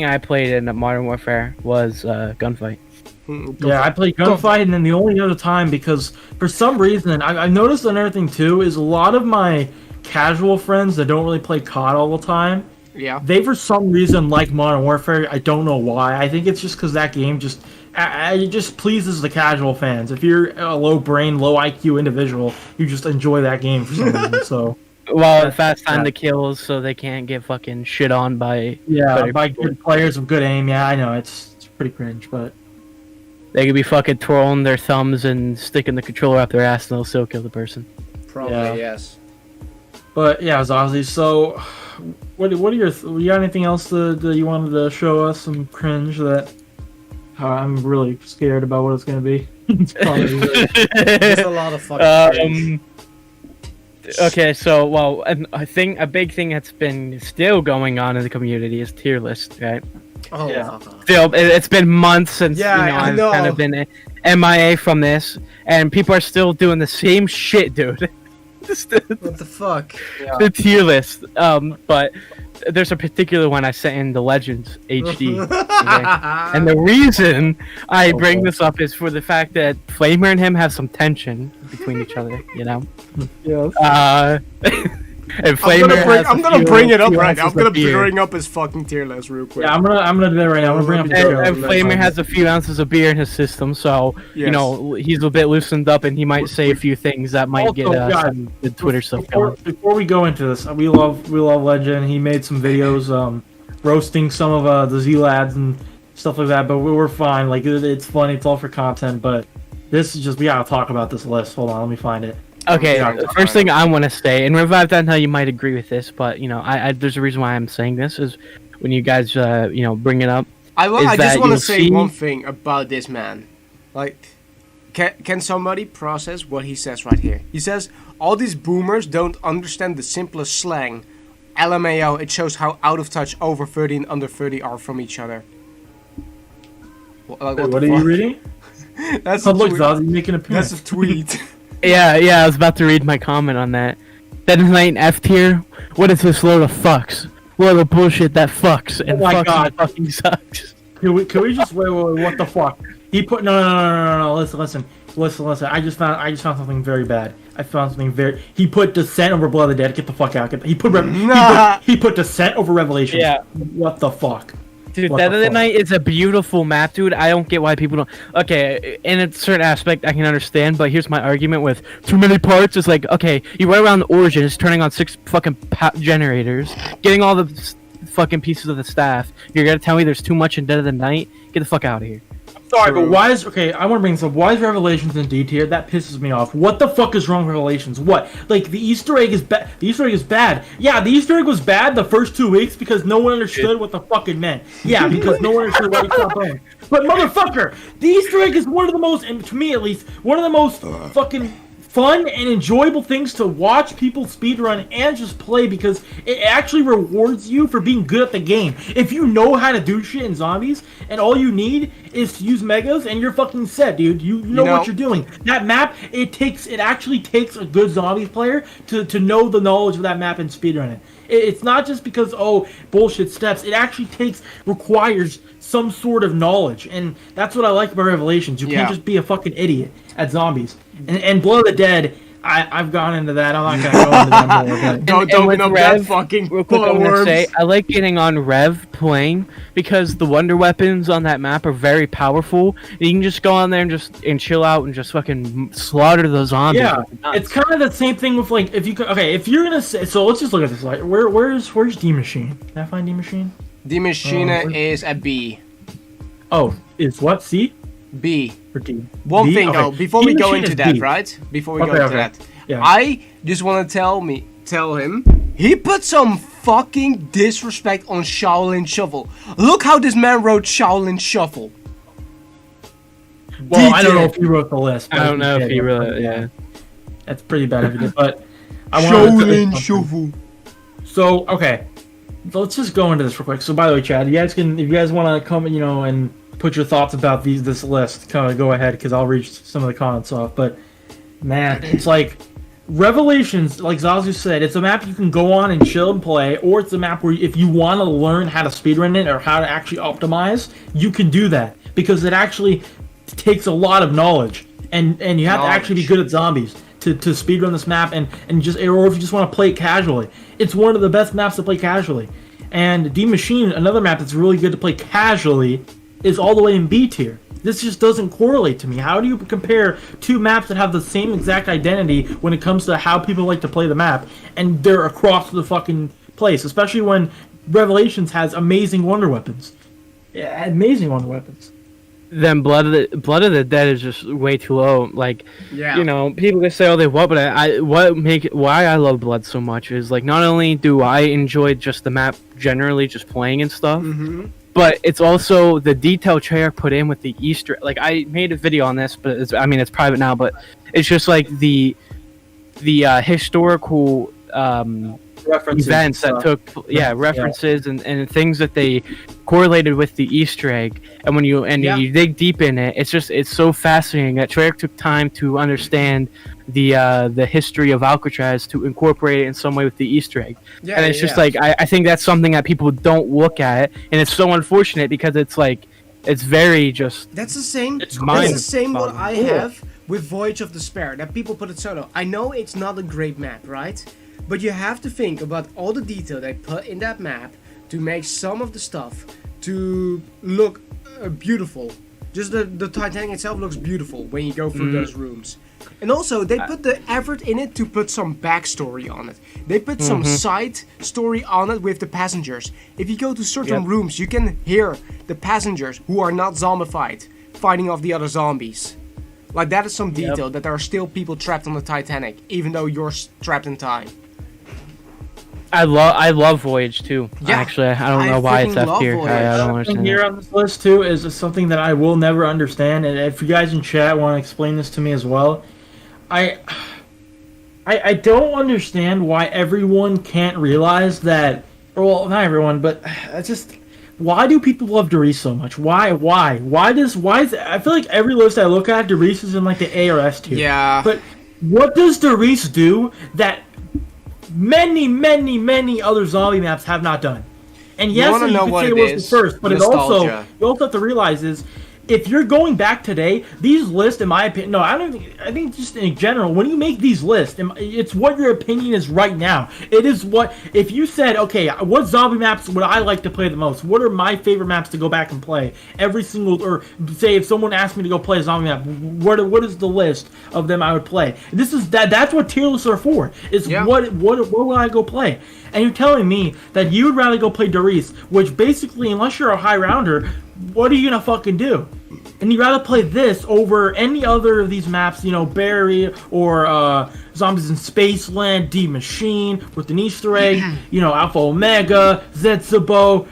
I played in Modern Warfare was Gunfight. Yeah, I played Gunfight, and then the only other time because for some reason I noticed another thing too is a lot of my casual friends that don't really play COD all the time. Yeah. They for some reason like Modern Warfare. I don't know why. I think it's just because that game it just pleases the casual fans. If you're a low brain, low IQ individual, you just enjoy that game for some reason. So Well, fast time to kills, so they can't get fucking shit on by better by people. good players with good aim. Yeah, I know it's pretty cringe, but They could be fucking twirling their thumbs and sticking the controller up their ass, and they'll still kill the person. Probably, Yeah. yes. yeah, Zazie. So, what are your? You got anything else that you wanted to show us? Some cringe that I'm really scared about what it's gonna be. It's probably There's a lot of fucking cringe. Okay, so a big thing that's been still going on in the community is tier list, right? Oh, yeah. Still, it's been months since Yeah, I I've know. kind of been MIA from this, and people are still doing the same shit, dude. What the fuck? The tier list. But there's a particular one I sent in the Legends HD. Okay? And the reason I bring this up is for the fact that Flamer and him have some tension between each other, you know? yeah. And Flamer I'm gonna bring it up right now. I'm gonna bring up his fucking tier list real quick. Yeah, I'm gonna do that right now. I'm gonna bring up And Flamer has a few ounces of beer in his system, so you know he's a bit loosened up, and he might say a few things that might get some good Twitter stuff going. Before we go into this, we love Legend. He made some videos roasting some of the Z lads and stuff like that, but we're fine. Like it's funny, it's all for content. But this is just we gotta talk about this list. Hold on, let me find it. Okay, the first thing I want to say, and Revive that, how you might agree with this, but you know, I there's a reason why I'm saying this is when you guys bring it up. I just that want to you'll say see- one thing about this man. Like, can somebody process what he says right here? He says all these boomers don't understand the simplest slang. LMAO, it shows how out of touch over 30 and under 30 are from each other. What are you reading? That's Oh, a look, tweet. Zaz, you making a That's a tweet. Yeah, I was about to read my comment on that. That is not an F tier. What is this load of fucks? Load of bullshit that fucks and my God. fucking sucks. Can we just wait, what the fuck? He put no, listen. Listen. I just found something very bad. I found something very. He put Descent over Blood of the Dead. Get the fuck out. He put Descent over Revelations. Yeah. What the fuck? Dude, What Dead the of the fuck? Night is a beautiful map, dude. I don't get why people don't. Okay, in a certain aspect, I can understand, but here's my argument with too many parts. It's like, okay, you run around the Origins, turning on 6 fucking generators, getting all the fucking pieces of the staff. You're gonna tell me there's too much in Dead of the Night? Get the fuck out of here. Sorry, but why is I want to bring this up. Why is Revelations in D tier? That pisses me off. What the fuck is wrong with Revelations? What? Like the Easter egg is bad. The Easter egg is bad. Yeah, the Easter egg was bad the first 2 weeks because no one understood what the fuck it meant. Yeah, because no one understood what it stopped playing. But motherfucker, the Easter egg is one of the most, and to me at least, one of the most fucking fun and enjoyable things to watch people speedrun and just play because it actually rewards you for being good at the game. If you know how to do shit in zombies and all you need is to use megas and you're fucking set, dude. You know what you're doing. That map, it actually takes a good zombies player to know the knowledge of that map and speedrun it. It's not just because, bullshit steps. It actually requires some sort of knowledge. And that's what I like about Revelations. You can't just be a fucking idiot at zombies. And Blood of the Dead, I've gone into that. I'm not going to go into that more. But Don't open up that fucking real quick, I'm gonna say, I like getting on Rev playing because the wonder weapons on that map are very powerful. You can just go on there and chill out and just fucking slaughter those zombies. Yeah, it's kind of the same thing with like if you're gonna say, so let's just look at this. Like, where's D Machine? Can I find D Machine? D Machine is a B. Oh, is what C? B. Or D? One B? thing Okay. though, before D we go Machine into is that, B. right? Before we go Okay, into that, yeah. I just want to tell him, he put some fucking disrespect on Shaolin Shuffle. Look how this man wrote Shaolin Shuffle. Well, I don't know if he wrote the list. I don't know if he really, yeah. That's pretty bad if he did, but I want Shaolin Shuffle. So, okay. So let's just go into this real quick. So, by the way, Chad, if you guys want to come, and put your thoughts about this list, kind of go ahead, because I'll read some of the comments off. But, man, it's like, Revelations, like Zazu said, it's a map you can go on and chill and play, or it's a map where if you want to learn how to speedrun it or how to actually optimize, you can do that. Because it actually takes a lot of knowledge. And you have to actually be good at zombies to speedrun this map, or if you just want to play it casually. It's one of the best maps to play casually. And D Machine, another map that's really good to play casually, is all the way in B tier. This just doesn't correlate to me. How do you compare two maps that have the same exact identity when it comes to how people like to play the map, and they're across the fucking place, especially when Revelations has amazing wonder weapons. Yeah, amazing wonder weapons. Then Blood of the Dead is just way too low. Like, people can say all they want, but why I love Blood so much is like not only do I enjoy just the map generally, just playing and stuff, but it's also the detail Treyarch put in with the Easter. Like I made a video on this, but it's private now. But it's just like the historical References events that took references and things that they correlated with the Easter egg, and when you dig deep in it, it's so fascinating that Treyarch took time to understand the history of Alcatraz to incorporate it in some way with the Easter egg. And it's just like I think that's something that people don't look at, and it's so unfortunate because it's like it's very just that's the same what I have with Voyage of Despair, that people put it solo. I know it's not a great map, right? But you have to think about all the detail they put in that map to make some of the stuff to look beautiful. Just the Titanic itself looks beautiful when you go through those rooms. And also, they put the effort in it to put some backstory on it. They put some side story on it with the passengers. If you go to certain rooms, you can hear the passengers who are not zombified fighting off the other zombies. Like, that is some detail that there are still people trapped on the Titanic, even though you're trapped in time. I love Voyage too. Yeah, actually, I don't know why it's F tier. I don't understand. Here on this list too is something that I will never understand, and if you guys in chat want to explain this to me as well, I don't understand why everyone can't realize that. Well, not everyone, but why do people love Derice so much? Why is I feel like every list I look at, Derice is in like the A or S tier. Yeah. But what does Derice do that many other zombie maps have not done? And yes, you could say it was the first, but you also have to realize is if you're going back today, these lists, in my opinion, no, I don't think, I think just in general, when you make these lists, it's what your opinion is right now. It is what, if you said, okay, what zombie maps would I like to play the most? What are my favorite maps to go back and play? Every single, or say if someone asked me to go play a zombie map, what is the list of them I would play? This is, that's what tier lists are for. It's what will I go play? And you're telling me that you would rather go play Doris, which basically, unless you're a high rounder, what are you gonna fucking do? And you'd rather play this over any other of these maps, you know, Barry or Zombies in Spaceland, D Machine with an Easter egg, you know, Alpha Omega, Zetsabo,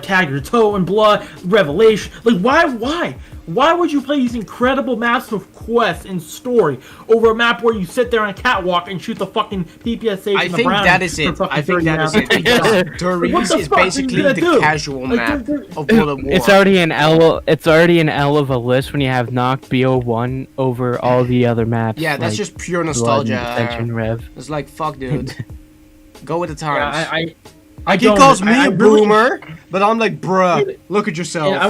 Tag Your Toe and Blood, Revelation. Like, why? Why would you play these incredible maps with quests and story over a map where you sit there on a catwalk and shoot the fucking PPSH I think that is it. I think that is it. Because Doris is basically the casual map of World of War. It's already an L. It's already an L of a list when you have Knock BO1 over all the other maps. Yeah, that's like just pure Blood and nostalgia. Ascension Rev. It's like, fuck, dude. Go with the times. I He calls me a boomer, but I'm like, bruh, look at yourself. I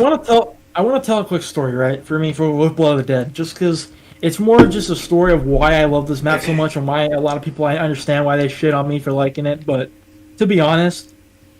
want to tell a quick story, right? For me, with Blood of the Dead, just because it's more just a story of why I love this map so much, and why a lot of people, I understand why they shit on me for liking it. But to be honest,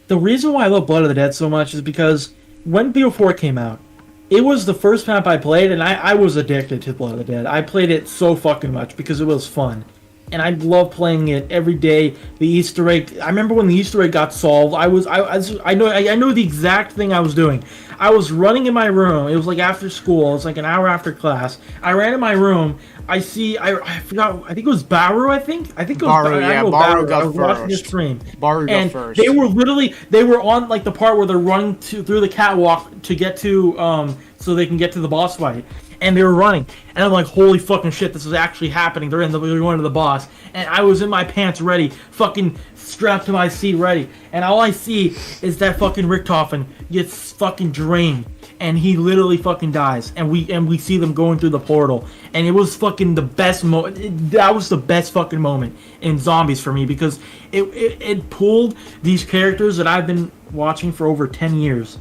the reason why I love Blood of the Dead so much is because when BO4 came out, it was the first map I played, and I was addicted to Blood of the Dead. I played it so fucking much because it was fun. And I love playing it every day. The Easter egg. I remember when the Easter egg got solved. I know the exact thing I was doing. I was running in my room. It was like after school. It was like an hour after class. I ran in my room. I forgot. I think it was Baru. I think it was Baru. Yeah, Baru got I was watching his first. stream. Baru got And first. they were on like the part where they're running through the catwalk to get to so they can get to the boss fight. And they were running, and I'm like, holy fucking shit, this is actually happening. They're going to the boss, and I was in my pants ready, fucking strapped to my seat ready, and all I see is that fucking Richtofen gets fucking drained, and he literally fucking dies, and we see them going through the portal, and it was fucking the best that was the best fucking moment in Zombies for me, because it pulled these characters that I've been watching for over 10 years,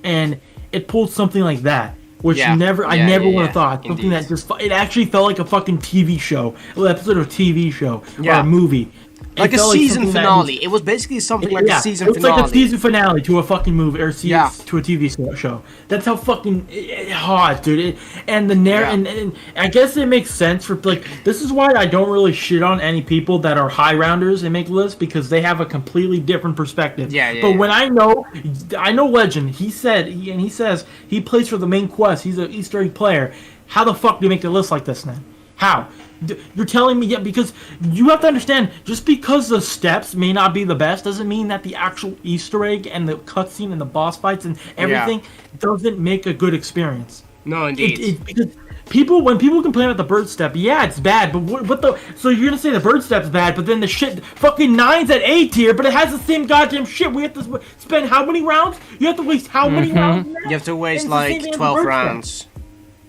and it pulled something like that. Which I never would have thought. Something that just, it actually felt like a fucking TV show. An episode of a TV show. Or a movie. Like a season finale. It was basically something like a season finale. It was like a season finale to a fucking movie, or to a TV show. That's how fucking hot, dude. And the and I guess it makes sense for, like, this is why I don't really shit on any people that are high rounders and make lists, because they have a completely different perspective. But when I know Legend, he says he plays for the main quest. He's an Easter egg player. How the fuck do you make a list like this, man? How? You're telling me, because you have to understand, just because the steps may not be the best doesn't mean that the actual Easter egg and the cutscene and the boss fights and everything doesn't make a good experience. No, indeed. Because when people complain about the bird step, it's bad, but so you're gonna say the bird step's bad, but then the shit, fucking 9's at A tier, but it has the same goddamn shit. We have to spend how many rounds? You have to waste how many rounds? You have to waste like 12 rounds.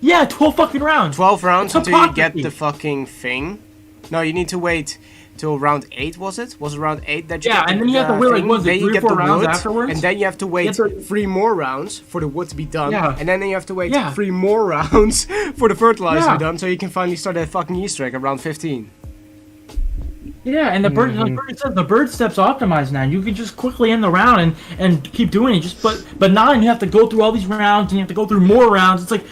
Yeah, 12 fucking rounds. 12 rounds until you get the fucking thing. No, you need to wait till round 8, was it? Was it round 8 that you get the and then you have to wait, like, then you 3 or get 4 the rounds wood, afterwards? and then you have to wait 3 more rounds for the wood to be done, and then you have to wait 3 more rounds for the fertilizer to be done, so you can finally start that fucking Easter egg around 15. Yeah, and the bird, the bird step's optimized now. You can just quickly end the round and keep doing it. But 9, you have to go through all these rounds, and you have to go through more rounds. It's like,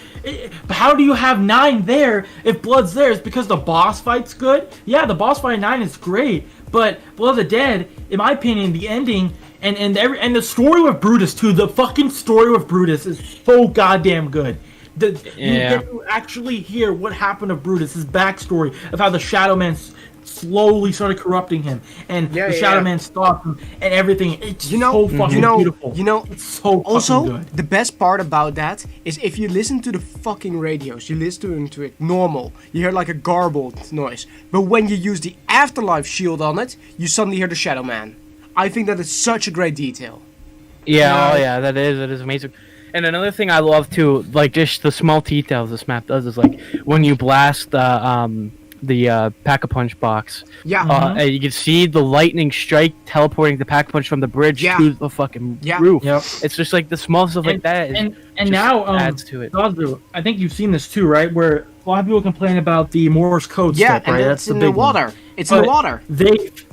how do you have 9 there if Blood's there? It's because the boss fight's good. Yeah, the boss fight in 9 is great, but Blood of the Dead, in my opinion, the ending and the story with Brutus too. The fucking story with Brutus is so goddamn good. You get to actually hear what happened to Brutus, his backstory of how the Shadow Man slowly started corrupting him, and the Shadow Man stopped him, and everything. It's so fucking beautiful. It's so also fucking good. The best part about that is if you listen to the fucking radios, you listen to it normal, you hear like a garbled noise. But when you use the Afterlife shield on it, you suddenly hear the Shadow Man. I think that is such a great detail. Yeah, that is amazing. And another thing I love too, like just the small details this map does is like when you blast Pack-a-Punch box. Yeah. And you can see the lightning strike teleporting the Pack-a-Punch from the bridge Yeah. to the fucking Yeah. roof. Yep. It's just like the small stuff like that. And just now adds to it. Zazu, I think you've seen this too, right? Where a lot of people complain about the Morse code Yeah, step, and right? it's That's in the the big one. water. It's in the But water.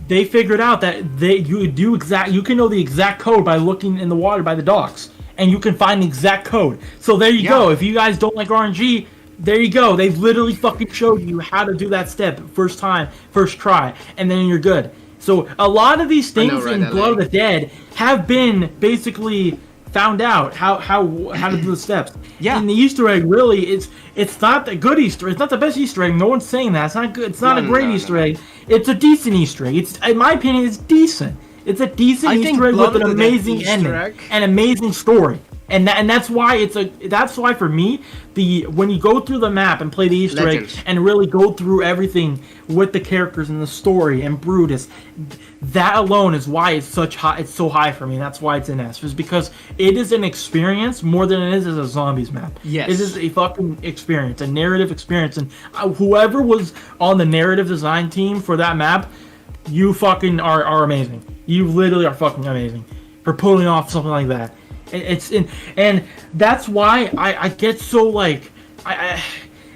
They figured out that you can know the exact code by looking in the water by the docks, and you can find the exact code. So there you go. If you guys don't like RNG, there you go. They've literally fucking showed you how to do that step first time, first try, and then you're good. So a lot of these things right, in LA. Blood of the Dead have been basically found out how to do the steps. Yeah. And the Easter egg really it's not a good Easter. It's not the best Easter egg. No one's saying that. It's not good. It's not a great Easter egg. It's a decent Easter egg. It's, in my opinion, it's decent. It's a decent Easter egg with an amazing ending, an amazing story. And that's why that's why for me, when you go through the map and play the Easter egg and really go through everything with the characters and the story and Brutus, that alone is why it's so high for me. That's why it's in S. Is because it is an experience more than it is as a zombies map. Yes. It is a fucking experience, a narrative experience, and whoever was on the narrative design team for that map, you fucking are amazing. You literally are fucking amazing for pulling off something like that. And that's why I get so like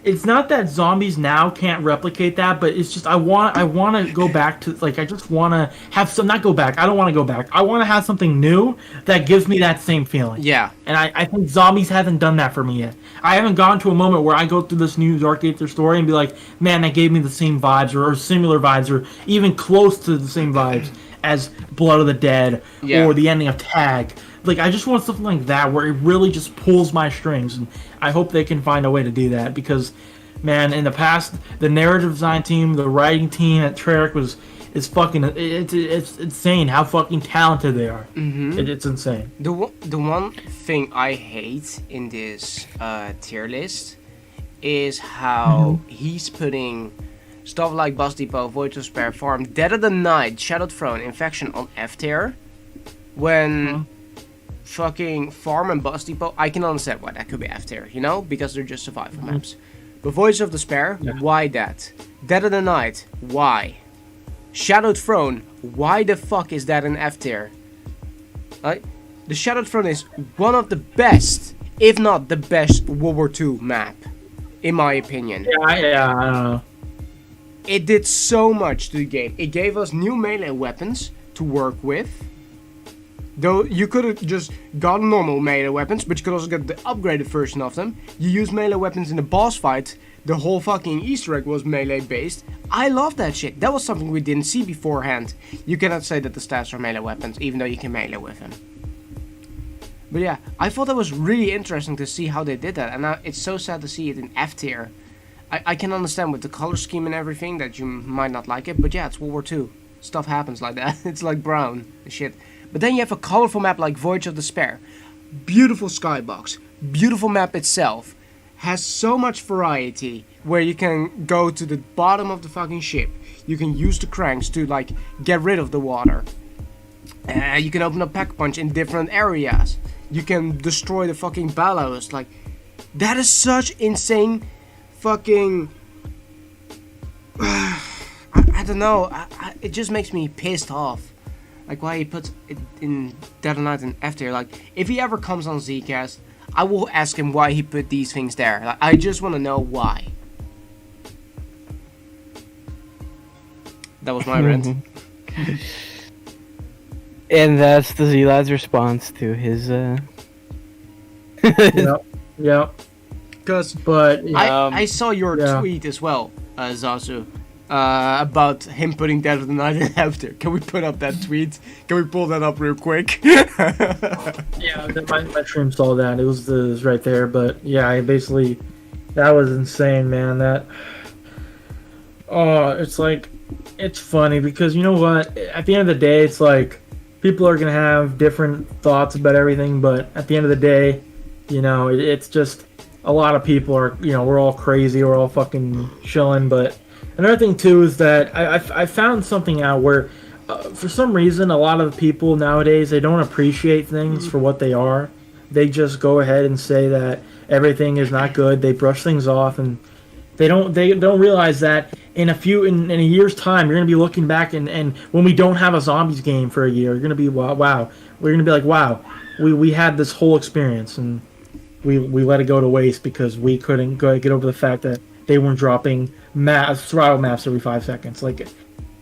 it's not that zombies now can't replicate that, but it's just I want to go back to, like, I just want to have some, not go back, I don't want to go back, I want to have something new that gives me that same feeling. Yeah. And I think zombies hasn't done that for me yet. I haven't gone to a moment where I go through this new Dark Aether story and be like, man, that gave me the same vibes or similar vibes or even close to the same vibes as Blood of the Dead or the ending of Tag. Like, I just want something like that where it really just pulls my strings, and I hope they can find a way to do that because, man, in the past, the narrative design team, the writing team at Treyarch is fucking, it's insane how fucking talented they are. Mm-hmm. It's insane. The one thing I hate in this tier list is how he's putting stuff like Bus Depot, Void of Spare Farm, Dead of the Night, Shadowed Throne, Infection on F tier, when fucking Farm and Bus Depot, I can understand why that could be F tier, you know, because they're just survival maps. But Voice of Despair, why that? Dead of the Night, why? Shadowed Throne, why the fuck is that an F tier? Like, the Shadowed Throne is one of the best, if not the best, World War II map, in my opinion. Yeah, I don't know. It did so much to the game. It gave us new melee weapons to work with. Though you could have just gotten normal melee weapons, but you could also get the upgraded version of them. You use melee weapons in the boss fight. The whole fucking Easter egg was melee based. I love that shit. That was something we didn't see beforehand. You cannot say that the staffs are melee weapons, even though you can melee with them. But yeah, I thought that was really interesting to see how they did that. And now it's so sad to see it in F tier. I can understand with the color scheme and everything that you might not like it. But yeah, it's World War II. Stuff happens like that. It's like brown and shit. But then you have a colorful map like Voyage of Despair. Beautiful skybox. Beautiful map itself. Has so much variety where you can go to the bottom of the fucking ship. You can use the cranks to like get rid of the water. You can open up Pack-a-Punch in different areas. You can destroy the fucking bellows. Like, that is such insane fucking... I don't know. It just makes me pissed off. Like, why he puts it in Dead of Night and F tier. Like, if he ever comes on Zcast, I will ask him why he put these things there. Like, I just want to know why. That was my rant. And that's the Z-Lad's response to his, Yep. Because But I saw your tweet as well, Zazu, about him putting Dead of the Night in after. Can we put up that tweet? Can we pull that up real quick? yeah, my stream saw that. It was right there. But yeah, that was insane, man. It's like, it's funny because you know what? At the end of the day, it's like people are gonna have different thoughts about everything, but at the end of the day, you know, it's just a lot of people are, you know, we're all crazy, we're all fucking chilling. But another thing too is that I found something out where for some reason a lot of people nowadays, they don't appreciate things for what they are. They just go ahead and say that everything is not good. They brush things off, and they don't realize that in a year's time, you're gonna be looking back and when we don't have a zombies game for a year, you're gonna be wow. We're gonna be like, wow, we had this whole experience and we let it go to waste because we couldn't get over the fact that they weren't dropping survival maps every 5 seconds. Like,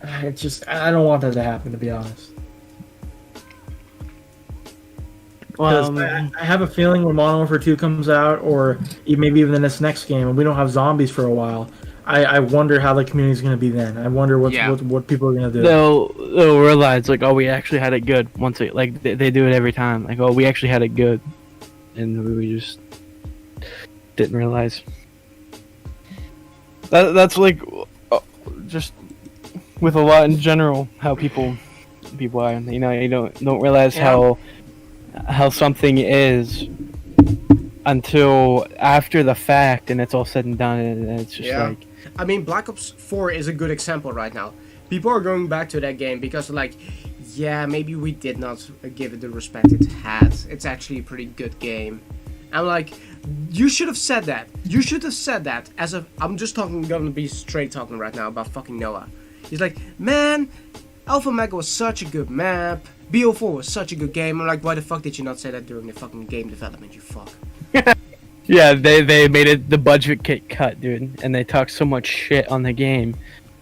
it's just, I don't want that to happen, to be honest. Because I have a feeling when Modern Warfare 2 comes out, or maybe even in this next game, and we don't have zombies for a while, I wonder how the community is going to be then. I wonder what people are going to do. They'll realize, like, oh, we actually had it good. Once it, like, they do it every time. Like, oh, we actually had it good. And we just didn't realize. That's like, just with a lot in general, how people are. You know, you don't realize how something is until after the fact, and it's all said and done, and it's just like. I mean, Black Ops 4 is a good example right now. People are going back to that game because, like, yeah, maybe we did not give it the respect it had. It's actually a pretty good game. I'm like, you should have said that. You should have said that as a. I'm just gonna be straight talking right now about fucking Noah. He's like, man, Alpha Mega was such a good map. BO4 was such a good game. I'm like, why the fuck did you not say that during the fucking game development, you fuck? Yeah, they made it the budget cut, dude, and they talked so much shit on the game.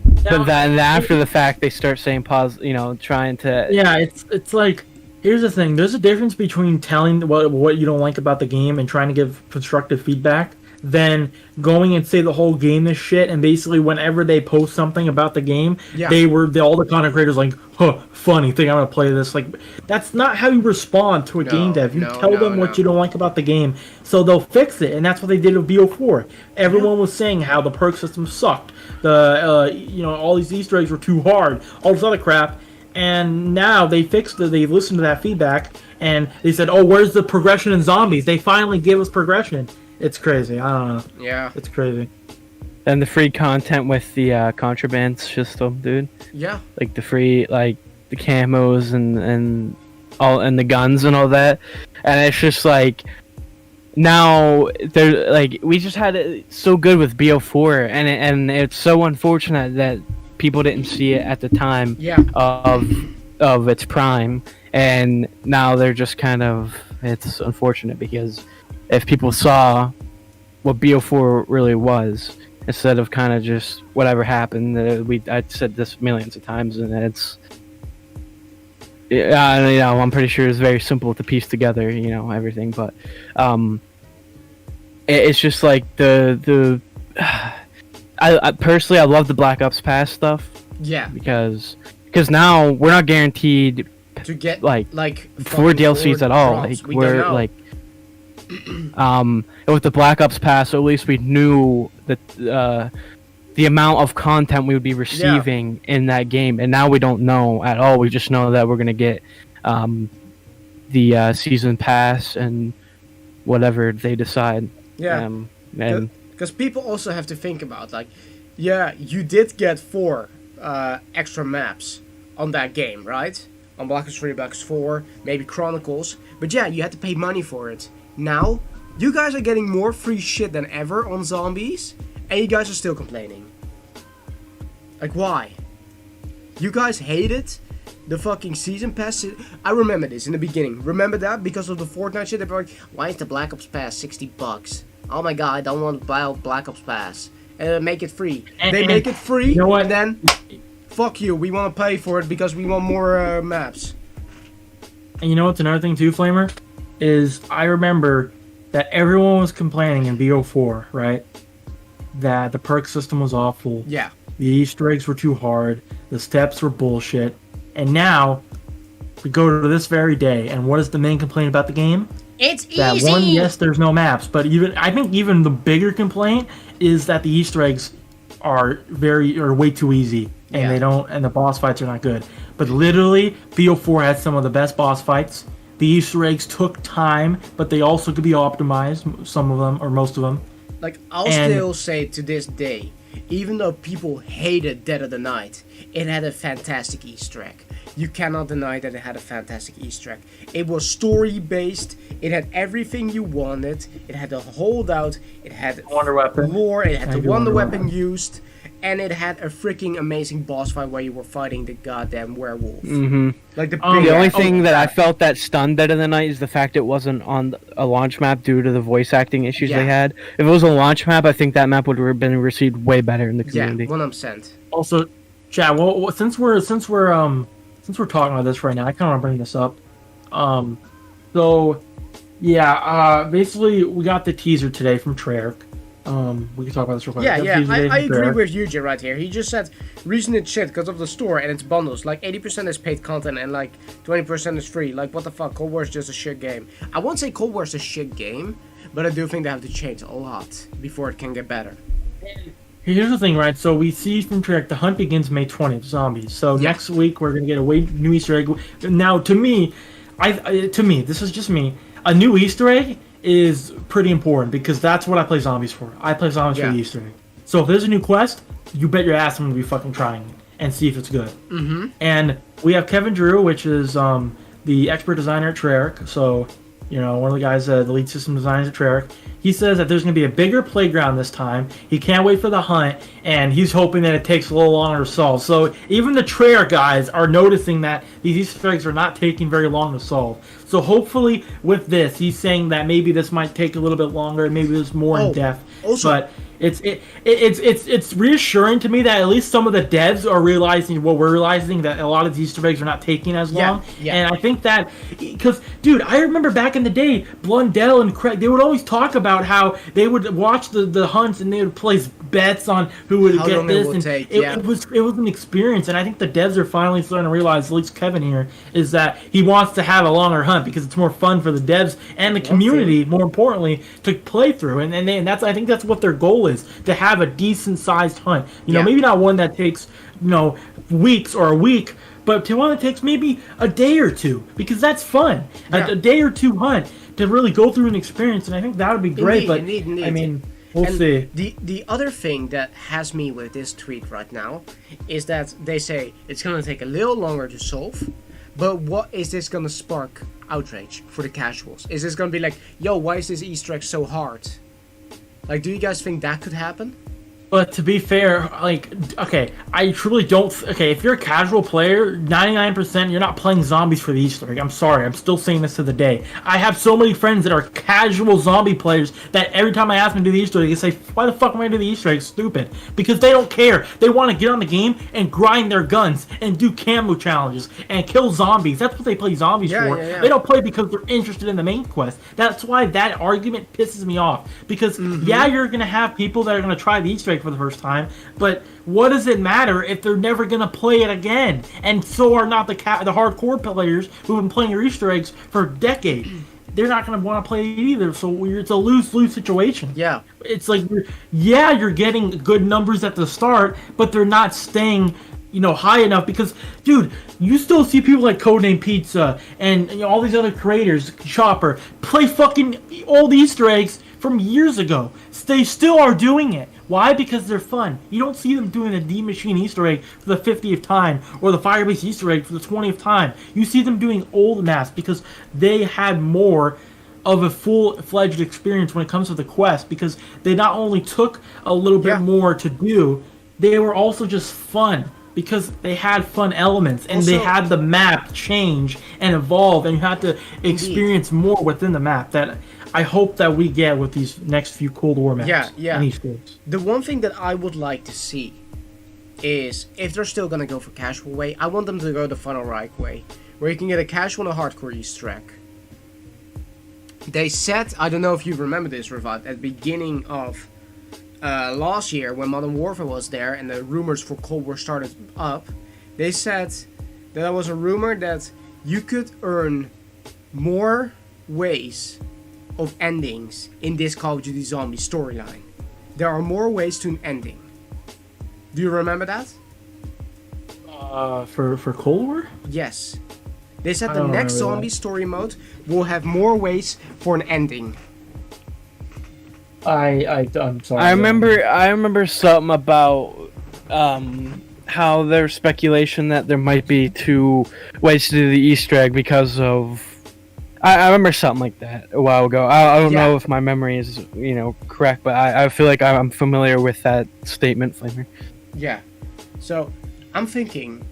But then after the fact, they start saying trying to. Yeah, it's like, here's the thing. There's a difference between telling what you don't like about the game and trying to give constructive feedback than going and say the whole game is shit, and basically whenever they post something about the game, all the content creators like, huh, funny, think I'm gonna play this. Like, that's not how you respond to a game dev. You tell them what you don't like about the game, so they'll fix it, and that's what they did with BO4. Everyone was saying how the perk system sucked, all these Easter eggs were too hard, all this other crap, and now they fixed it. They listened to that feedback, and they said, oh, where's the progression in zombies? They finally gave us progression. It's crazy. I don't know. Yeah. It's crazy. And the free content with the contraband system, dude. Yeah. Like the free, like the camos and the guns and all that. And it's just like now they're like, we just had it so good with BO4, and it's so unfortunate that people didn't see it at the time of its prime, and now they're just kind of, it's unfortunate because if people saw what BO4 really was, instead of kind of just whatever happened, I said this millions of times, and it's, I'm pretty sure it's very simple to piece together, everything, but it's just like I personally, I love the Black Ops Pass stuff. Yeah. Because now we're not guaranteed to get like 4 DLCs at all. Drops. Like we're like. With the Black Ops Pass, at least we knew that the amount of content we would be receiving in that game, and now we don't know at all. We just know that we're gonna get the season pass and whatever they decide. Yeah, because people also have to think about, like, you did get 4 extra maps on that game, right? On Black Ops 3, Black Ops 4, maybe Chronicles, but you had to pay money for it. Now, you guys are getting more free shit than ever on zombies, and you guys are still complaining. Like, why? You guys hated the fucking season pass. I remember this in the beginning. Remember that? Because of the Fortnite shit, they were like, why is the Black Ops Pass $60? Oh my god, I don't want to buy Black Ops Pass. Make it free. They make it free, and then, fuck you, we want to pay for it because we want more maps. And you know what's another thing too, Flamer? Is I remember that everyone was complaining in BO4, right? That the perk system was awful. Yeah. The Easter eggs were too hard. The steps were bullshit. And now, we go to this very day, and what is the main complaint about the game? It's that easy! One, yes, there's no maps, but I think even the bigger complaint is that the Easter eggs are way too easy, and and the boss fights are not good. But literally, BO4 had some of the best boss fights. The Easter eggs took time, but they also could be optimized, some of them, or most of them. Like, I'll still say to this day, even though people hated Dead of the Night, it had a fantastic Easter egg. You cannot deny that it had a fantastic Easter egg. It was story-based, it had everything you wanted, it had a holdout, it had Wonder Weapon. lore, it had the Wonder Weapon used, and it had a freaking amazing boss fight where you were fighting the goddamn werewolf. Mm-hmm. Like the The only thing that I felt that stunned Dead of the Night is the fact it wasn't on a launch map due to the voice acting issues they had. If it was a launch map, I think that map would have been received way better in the community. Yeah, 100%. Also, chat. Well, since we're talking about this right now, I kind of want to bring this up. Basically, we got the teaser today from Treyarch. We can talk about this real quick. I agree with Yuji right here. He just said, reason it's shit because of the store and its bundles. Like, 80% is paid content and, like, 20% is free. Like, what the fuck? Cold War is just a shit game. I won't say Cold War is a shit game, but I do think they have to change a lot before it can get better. Here's the thing, right? So we see from Treyarch, the hunt begins May 20th, zombies. So next week, we're going to get a new Easter egg. Now, to me, this is just me, a new Easter egg is pretty important because that's what I play zombies for. I play zombies for the Easter egg. So if there's a new quest, you bet your ass I'm going to be fucking trying it and see if it's good. Mm-hmm. And we have Kevin Drew, which is the expert designer at Treyarch. So, one of the guys, the lead system designers at Treyarch. He says that there's going to be a bigger playground this time. He can't wait for the hunt, and he's hoping that it takes a little longer to solve. So even the Treyarch guys are noticing that these Easter eggs are not taking very long to solve. So hopefully with this, he's saying that maybe this might take a little bit longer, maybe there's more in depth. Also, but it's reassuring to me that at least some of the devs are realizing what we're realizing, that a lot of these Easter eggs are not taking as long. And I think that because, dude, I remember back in the day, Blundell and Craig, they would always talk about how they would watch the hunts and they would place bets on who would get this, and it was an experience. And I think the devs are finally starting to realize, at least Kevin here, is that he wants to have a longer hunt because it's more fun for the devs and the community, more importantly, to play through. And that's, I think that's what their goal is, to have a decent sized hunt. Maybe not one that takes weeks or a week, but to one that takes maybe a day or two, because that's fun. A day or two hunt to really go through an experience, and I think that would be great. Indeed. I mean, we'll see. The other thing that has me with this tweet right now is that they say it's going to take a little longer to solve, but what is this going to spark outrage for the casuals? Is this going to be like, yo, why is this Easter egg so hard? Like, do you guys think that could happen? But to be fair, I truly don't. If you're a casual player, 99% you're not playing zombies for the Easter egg. I'm sorry, I'm still saying this to the day. I have so many friends that are casual zombie players that every time I ask them to do the Easter egg, they say, "Why the fuck am I doing the Easter egg?" Stupid. Because they don't care. They want to get on the game and grind their guns and do camo challenges and kill zombies. That's what they play zombies for. They don't play because they're interested in the main quest. That's why that argument pisses me off. Because you're gonna have people that are gonna try the Easter egg for the first time, but what does it matter if they're never gonna play it again? And so are not the hardcore players who've been playing your Easter eggs for decades. They're not gonna want to play it either. So it's a lose-lose situation. Yeah, it's like you're getting good numbers at the start, but they're not staying high enough, because, dude, you still see people like Codename Pizza and all these other creators, Chopper, play fucking old Easter eggs from years ago. They still are doing it. Why? Because they're fun. You don't see them doing the D Machine Easter egg for the 50th time or the Firebase Easter egg for the 20th time. You see them doing old maps because they had more of a full-fledged experience when it comes to the quest, because they not only took a little bit more to do, they were also just fun. Because they had fun elements, and they had the map change and evolve, and you had to experience more within the map. That I hope that we get with these next few Cold War maps. The one thing that I would like to see is, if they're still gonna go for casual way, I want them to go the Funnel Reich way, where you can get a casual and a hardcore Easter egg. They said, I don't know if you remember this, Revive, at the beginning of last year, when Modern Warfare was there and the rumors for Cold War started up, they said that there was a rumor that you could earn more ways of endings in this Call of Duty Zombie storyline. There are more ways to an ending. Do you remember that? For Cold War? Yes. They said the next zombie story mode will have more ways for an ending. I'm sorry. I remember something about how there's speculation that there might be 2 ways to do the Easter egg because of. I remember something like that a while ago. I don't know if my memory is correct, but I feel like I'm familiar with that statement, Flamer. Yeah. So I'm thinking,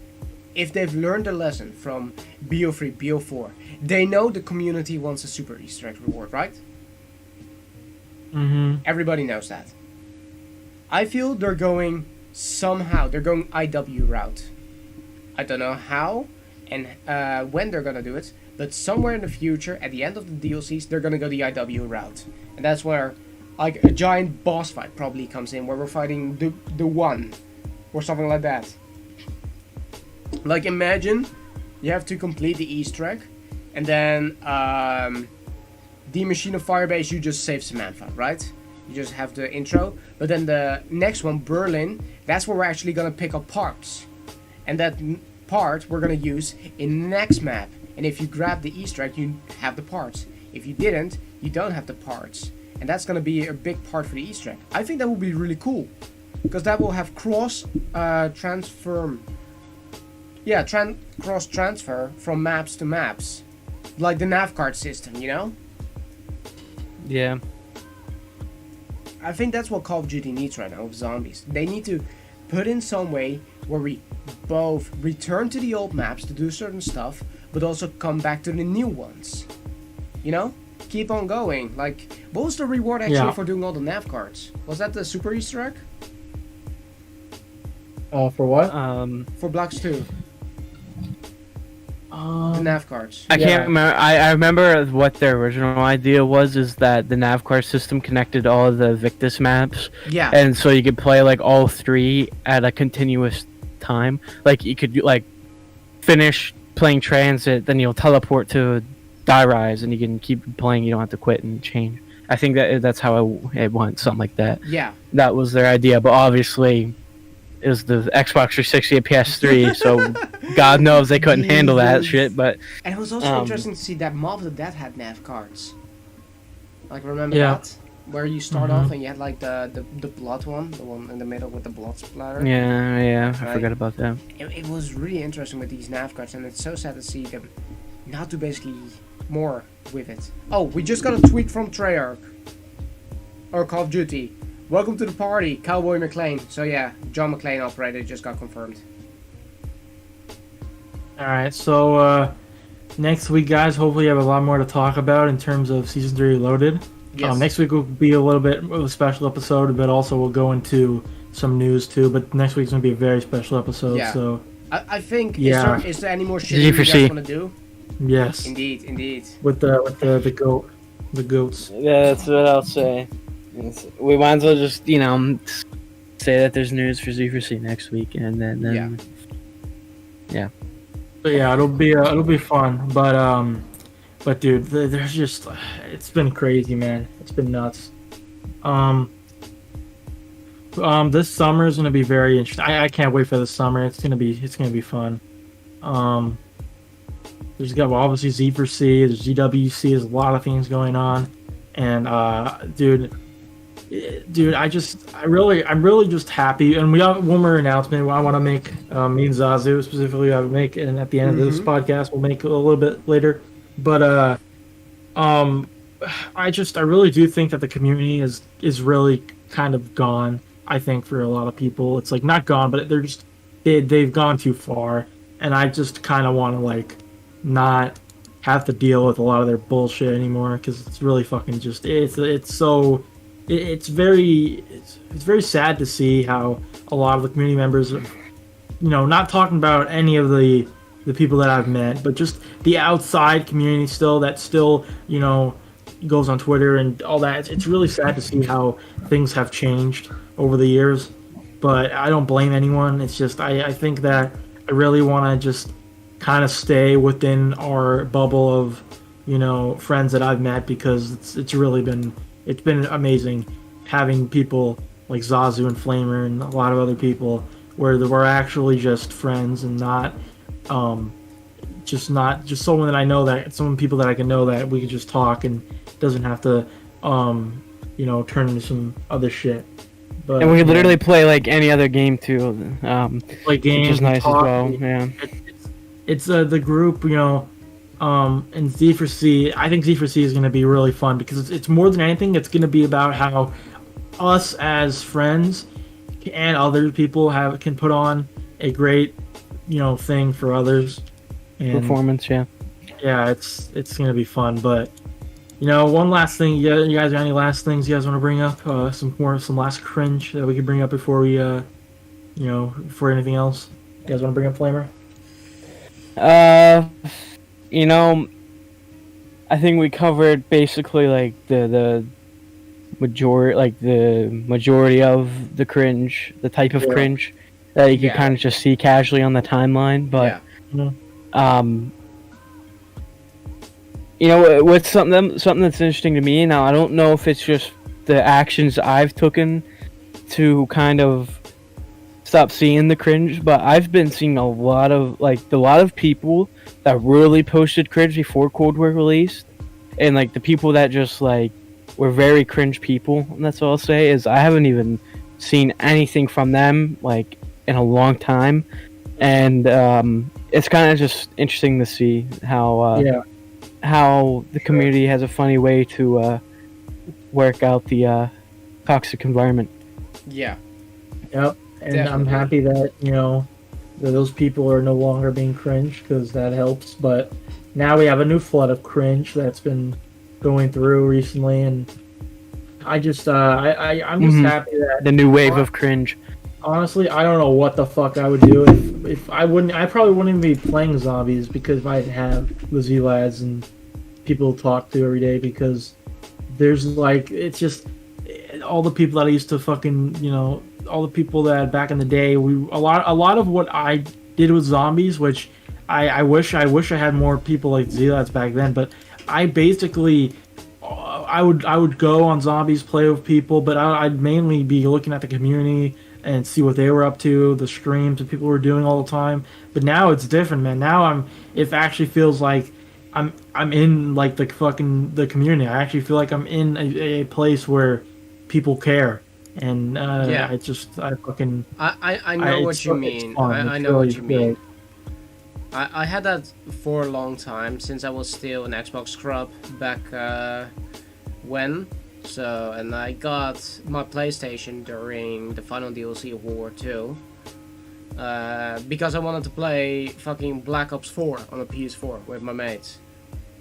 if they've learned a lesson from BO3, BO4, they know the community wants a super Easter egg reward, right? Mm-hmm. Everybody knows that. I feel they're going IW route. I don't know how and when they're gonna do it, but somewhere in the future, at the end of the DLCs, they're gonna go the IW route, and that's where like a giant boss fight probably comes in, where we're fighting the one or something like that. Like imagine you have to complete the Easter egg, and then the Machine of Firebase, you just save Samantha, right? You just have the intro, but then the next one, Berlin, that's where we're actually gonna pick up parts, and that part we're gonna use in the next map. And if you grab the Easter egg, you have the parts. If you didn't, you don't have the parts, and that's gonna be a big part for the Easter egg. I think that would be really cool, because that will have cross transfer from maps to maps, like the nav card system, you know? Yeah. I think that's what Call of Duty needs right now with zombies. They need to put in some way where we both return to the old maps to do certain stuff, but also come back to the new ones. You know? Keep on going. Like, what was the reward actually for doing all the nav cards? Was that the super Easter egg? For what? For Blocks 2. The nav cards. I can't remember. I remember what their original idea was, is that the nav card system connected all of the Victus maps. Yeah. And so you could play like all three at a continuous time. Like you could like finish playing Transit, then you'll teleport to Die Rise, and you can keep playing. You don't have to quit and change. I think that's how it went, something like that. Yeah. That was their idea, but obviously it was the Xbox 360 and PS3, so God knows they couldn't handle that shit. But and it was also interesting to see that Mob of the Dead had nav cards. Like, remember that? Where you start off and you had like the blood one, the one in the middle with the blood splatter. Yeah, I forgot about that. It was really interesting with these nav cards, and it's so sad to see them not do basically more with it. Oh, we just got a tweet from Treyarch, or Call of Duty. Welcome to the party, Cowboy McClane. So yeah, John McClane operator just got confirmed. Alright, so next week, guys, hopefully you have a lot more to talk about in terms of Season 3 Reloaded. Yes. Next week will be a little bit of a special episode, but also we'll go into some news too. But next week's going to be a very special episode. Yeah. So I think, Yeah. is there any more shit you guys want to do? yes, Indeed. with the goat, the goats. Yeah, that's what I'll say. We might as well just, say that there's news for Z4C next week, and then But yeah, it'll be fun. But dude, there's just, it's been crazy, man. It's been nuts. This summer is gonna be very interesting. I can't wait for this summer. It's gonna be fun. There's got obviously Z4C, there's GWC, there's a lot of things going on, and dude, I'm really just happy. And we have one more announcement I want to make. Me and Zazu specifically, I would make, and at the end of this podcast, we'll make a little bit later. But I really do think that the community is really kind of gone. I think for a lot of people, it's like not gone, but they've gone too far, and I just kind of want to like not have to deal with a lot of their bullshit anymore, because it's really fucking just it's very sad to see how a lot of the community members, not talking about any of the people that I've met, but just the outside community that still goes on Twitter and all that. It's really sad to see how things have changed over the years, but I don't blame anyone. It's just I think that I really want to just kind of stay within our bubble of friends that I've met, because it's been amazing having people like Zazu and Flamer and a lot of other people where we're actually just friends and not just someone that I know, that some people that I can know that we can just talk and doesn't have to turn into some other shit. But, and we could literally play like any other game too. Play games, which is nice talk, as well. Yeah. It's the group, and Z4C. I think Z4C is going to be really fun, because it's more than anything, it's going to be about how us as friends and other people can put on a great, thing for others. And Performance, yeah. yeah, it's gonna be fun. But one last thing, you guys got any last things you guys want to bring up? Some last cringe that we could bring up before we before anything else. You guys want to bring up Flamer? I think we covered basically like the majority of the cringe, the type of cringe that you can kind of just see casually on the timeline. But with something that's interesting to me now, I don't know if it's just the actions I've taken to kind of stop seeing the cringe, but I've been seeing a lot of people that really posted cringe before Cold War released, and like the people that just like were very cringe people, and that's all I'll say is I haven't even seen anything from them like in a long time, and it's kind of just interesting to see how the community has a funny way to work out the toxic environment. Yeah. Yep. And Definitely. I'm happy that that those people are no longer being cringe, because that helps. But now we have a new flood of cringe that's been going through recently, and I'm just happy that the new wave of cringe. Honestly, I don't know what the fuck I would do if I wouldn't. I probably wouldn't even be playing zombies because I didn't have the Z lads and people to talk to every day. Because there's like, it's just all the people that I used to fucking all the people that back in the day, a lot of what I did with zombies, which I wish I had more people like Z lads back then. But I basically I would go on zombies, play with people, but I'd mainly be looking at the community and see what they were up to, the streams that people were doing all the time. But now it's different, man. Now it actually feels like I'm in like the community. I actually feel like I'm in a place where people care, and I know what you mean. I know what you mean. I had that for a long time, since I was still an Xbox scrub back when. So, and I got my PlayStation during the final DLC of World War II, because I wanted to play fucking Black Ops 4 on a PS4 with my mates.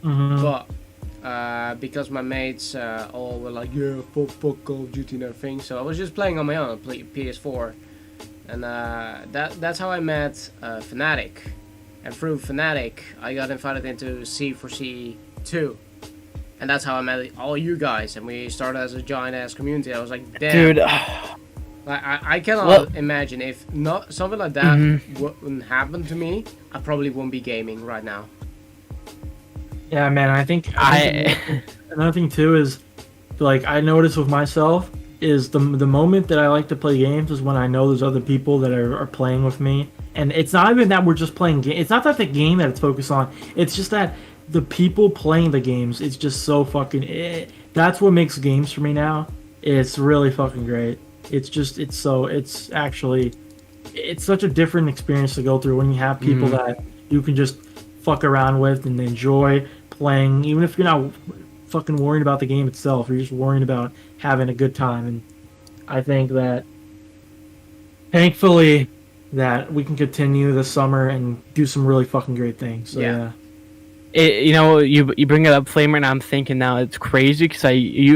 Mm-hmm. But because my mates all were like, yeah, fuck Call of Duty and everything, so I was just playing on my own on PS4, and that's how I met Fnatic, and through Fnatic I got invited into C4C 2. And that's how I met all you guys, and we started as a giant-ass community. I was like, damn. Dude. I cannot imagine if not something like that wouldn't happen to me, I probably wouldn't be gaming right now. Yeah, man, I think another thing, too, is, like, I notice with myself, is the moment that I like to play games is when I know there's other people that are playing with me. And it's not even that we're just playing games. It's not that the game that it's focused on. It's just that the people playing the games, it's just so fucking... that's what makes games for me now. It's really fucking great. It's such a different experience to go through when you have people that you can just fuck around with and enjoy playing, even if you're not fucking worrying about the game itself. You're just worrying about having a good time. And I think that, thankfully, that we can continue this summer and do some really fucking great things. So, yeah. You bring it up, Flamer, and I'm thinking now it's crazy because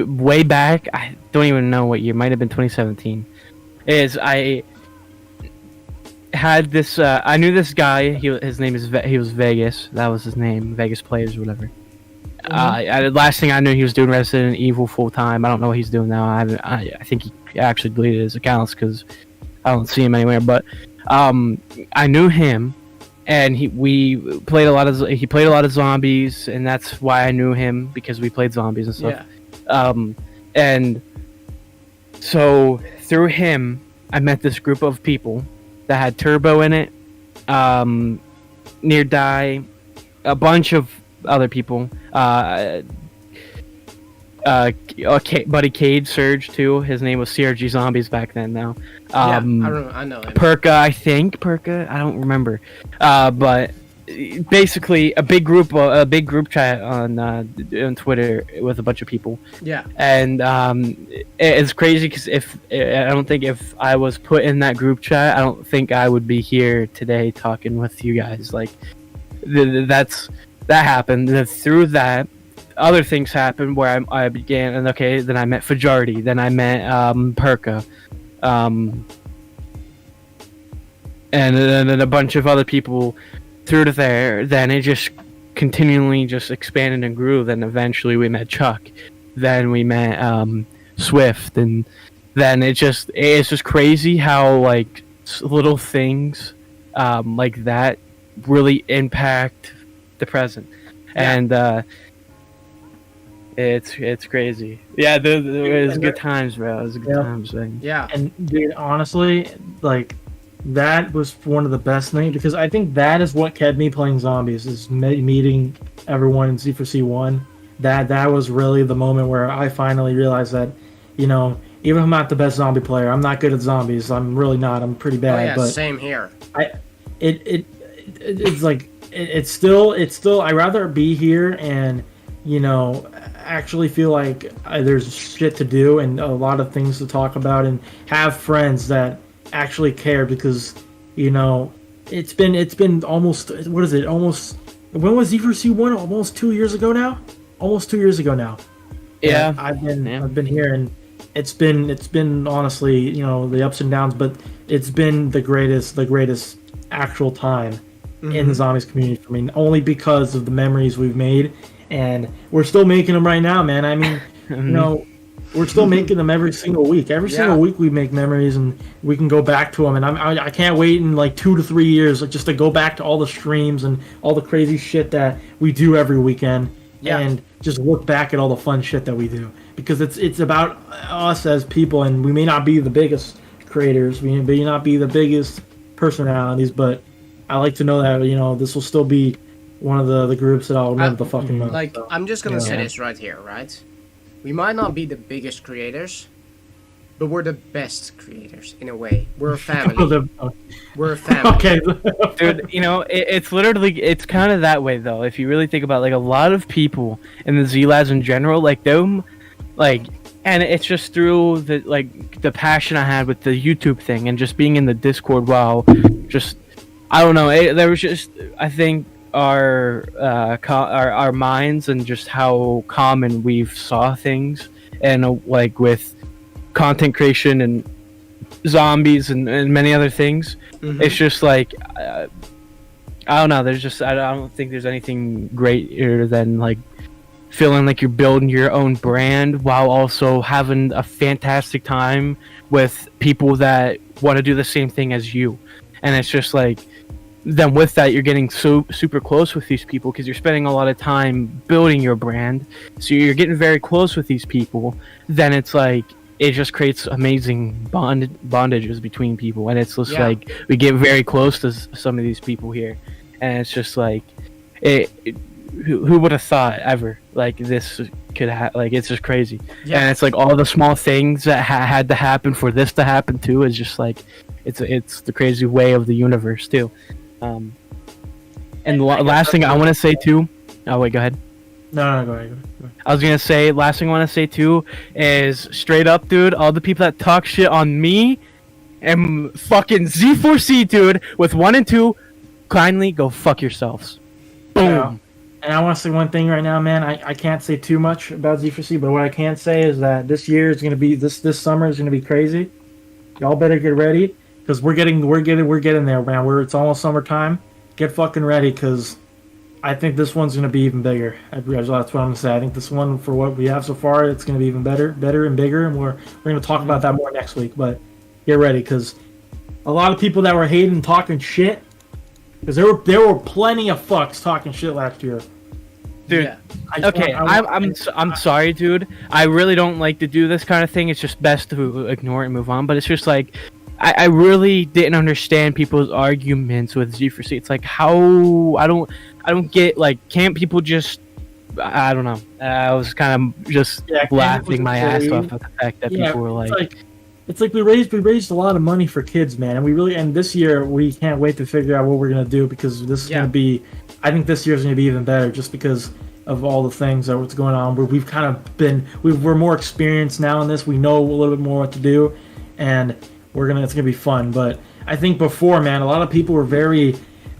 way back, I don't even know what year, might have been 2017. I had this, I knew this guy. His name he was Vegas. That was his name, Vegas Players or whatever. The last thing I knew, he was doing Resident Evil full time. I don't know what he's doing now. I think he actually deleted his accounts because I don't see him anywhere. But I knew him. And he played a lot of zombies, and that's why I knew him, because we played zombies and stuff. Yeah. And so through him, I met this group of people that had Turbo in it, Near Die, a bunch of other people. Buddy Cade Surge too. His name was CRG Zombies back then. Now, I know him. Perka, I think Perka. I don't remember. But basically a big group chat on Twitter with a bunch of people. Yeah. And it's crazy because I don't think if I was put in that group chat, I don't think I would be here today talking with you guys. Like that happened. And through that, other things happened where I began, and then I met Fajardi, then I met Perka, and then a bunch of other people through to there. Then it just continually just expanded and grew. Then eventually we met Chuck, then we met Swift, and then it's just crazy how like little things like that really impact the present. Yeah. And it's crazy. Yeah, it was good times, bro. It was good times, man. Yeah. And dude, honestly, like that was one of the best things, because I think that is what kept me playing zombies, is meeting everyone in Z4C1. That was really the moment where I finally realized that, you know, even if I'm not the best zombie player, I'm not good at zombies. I'm really not. I'm pretty bad. Oh, yeah, but same here. It's like it's still. I'd rather be here and, you know, actually feel like there's shit to do and a lot of things to talk about and have friends that actually care, because, you know, it's been almost, what is it, almost, when was Z4C1? Almost 2 years ago now. Yeah, I've been here, and it's been honestly, you know, the ups and downs, but it's been the greatest actual time in the zombies community for me, only because of the memories we've made, and we're still making them right now, man. I mean, you know, we're still making them every single week. Every single week we make memories, and we can go back to them. And I can't wait in like 2 to 3 years, like, just to go back to all the streams and all the crazy shit that we do every weekend, and just look back at all the fun shit that we do. Because it's about us as people, and we may not be the biggest creators, we may not be the biggest personalities, but I like to know that, you know, this will still be one of the groups that I'll remember the fucking most. Like, so, I'm just gonna say this right here, right? We might not be the biggest creators, but we're the best creators in a way. We're a family. We're a family. Okay. Dude, you know, it's kind of that way though. If you really think about, like, a lot of people in the Z-Lads in general, like them, like, and it's just through the passion I had with the YouTube thing and just being in the Discord. Wow, just, I don't know. There was just, I think, our minds and just how common we've saw things, and like with content creation and zombies and many other things, it's just like I don't know. There's just, I don't think there's anything greater than like feeling like you're building your own brand while also having a fantastic time with people that want to do the same thing as you. And it's just like, then with that, you're getting so super close with these people because you're spending a lot of time building your brand. So you're getting very close with these people. Then it's like, it just creates amazing bondages between people. And it's just like, we get very close to some of these people here. And it's just like, who would have thought ever like this could like, it's just crazy. And it's like all the small things that had to happen for this to happen too is just like, it's the crazy way of the universe too. And the last thing I want to say too, oh wait, go ahead. No, go ahead. I was gonna say, last thing I want to say too is, straight up, dude, all the people that talk shit on me and fucking Z4C, dude, with 1 and 2, kindly go fuck yourselves. Boom. And I want to say one thing right now, man. I can't say too much about Z4C, but what I can say is that this year is gonna be this summer is gonna be crazy. Y'all better get ready, because we're getting there, man. It's almost summertime. Get fucking ready, because I think this one's gonna be even bigger. That's what I'm gonna say. I think this one, for what we have so far, it's gonna be even better and bigger. And we're gonna talk about that more next week. But get ready, because a lot of people that were hating and talking shit, because there were plenty of fucks talking shit last year. Dude, I'm sorry, dude. I really don't like to do this kind of thing. It's just best to ignore it and move on. But it's just like, I really didn't understand people's arguments with Z4C. It's like, how I don't get, like, can't people just, I don't know. I was kind of just laughing my ass off at the fact that people were like, it's like we raised a lot of money for kids, man, and this year we can't wait to figure out what we're gonna do, because this is gonna be I think this year's going to be even better just because of all the things that what's going on. We've kind of been we're more experienced now in this. We know a little bit more what to do, and it's gonna be fun. But I think before, man, a lot of people were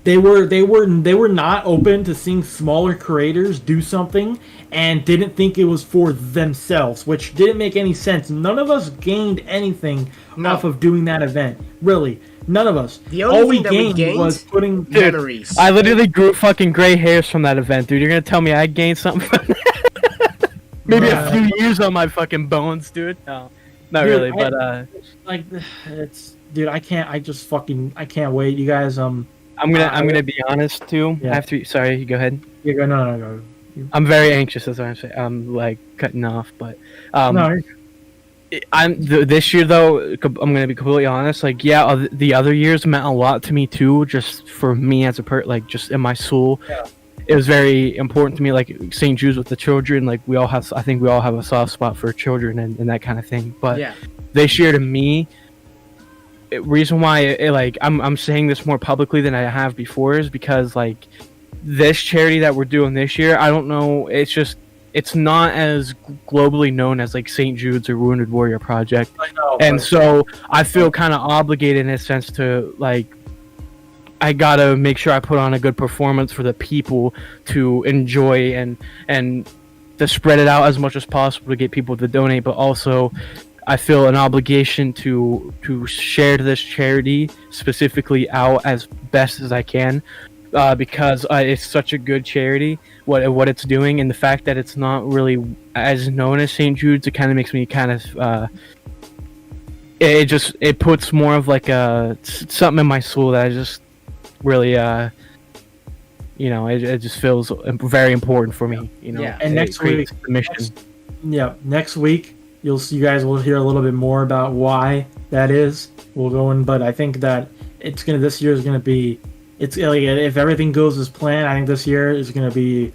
they were not open to seeing smaller creators do something and didn't think it was for themselves, which didn't make any sense. None of us gained anything off of doing that event. Really, none of us. The only thing that we gained was putting memories. I literally grew fucking gray hairs from that event, dude. You're gonna tell me I gained something from that? Maybe a few years on my fucking bones, dude. No, not dude, really, but it's dude. I can't wait. You guys, I'm gonna be honest too. Yeah. After, sorry, you go ahead. You go. No. I'm very anxious. That's what I'm saying. I'm like cutting off, but No. This year though, I'm gonna be completely honest. Like, yeah, the other years meant a lot to me too. Just for me as a like just in my soul, it was very important to me. Like St. Jude's with the children. Like I think we all have a soft spot for children and that kind of thing. But this year to me, reason why like I'm saying this more publicly than I have before is because like this charity that we're doing this year, I don't know, it's not as globally known as like St. Jude's or Wounded Warrior Project. I know, and so I feel kind of obligated in a sense to like I gotta make sure I put on a good performance for the people to enjoy and to spread it out as much as possible to get people to donate, but also I feel an obligation to share this charity specifically out as best as I can, because it's such a good charity, what it's doing, and the fact that it's not really as known as St. Jude's, it kind of makes me kind of it puts more of like something in my soul that I just really it just feels very important for me, And next week, next week you guys will hear a little bit more about why that is. We'll go in, but I think that this year is gonna be, it's like, if everything goes as planned, I think this year is gonna be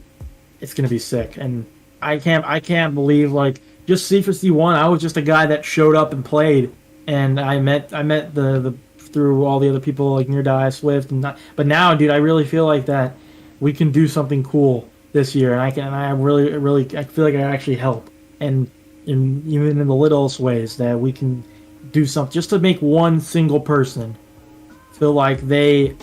sick. And I can't believe, like, just C4C1, I was just a guy that showed up and played, and I met the through all the other people like Near Die, Swift, but now, dude, I really feel like that we can do something cool this year, and I feel like I actually help, and even in the littlest ways that we can do something just to make one single person feel like they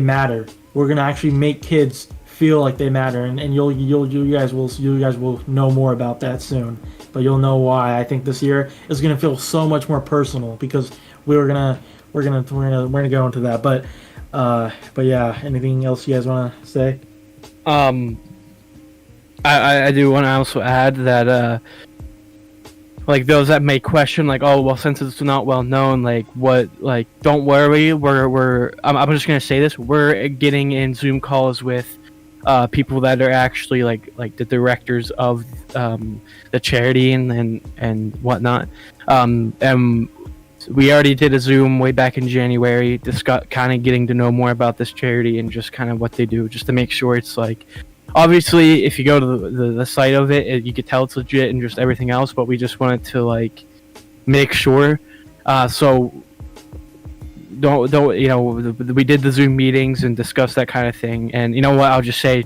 matter. We're gonna actually make kids feel like they matter, and you guys will know more about that soon. But you'll know why. I think this year is gonna feel so much more personal because we're gonna go into that. But yeah, anything else you guys want to say? I do want to also add that like those that may question, like, oh well, since it's not well known, like what, like, don't worry, I'm just gonna say this, we're getting in Zoom calls with people that are actually like the directors of the charity and whatnot, and we already did a Zoom way back in January, kind of getting to know more about this charity and just kind of what they do, just to make sure it's like, obviously, if you go to the site of it, you could tell it's legit and just everything else, but we just wanted to like make sure. So don't we did the Zoom meetings and discussed that kind of thing. And you know what? I'll just say,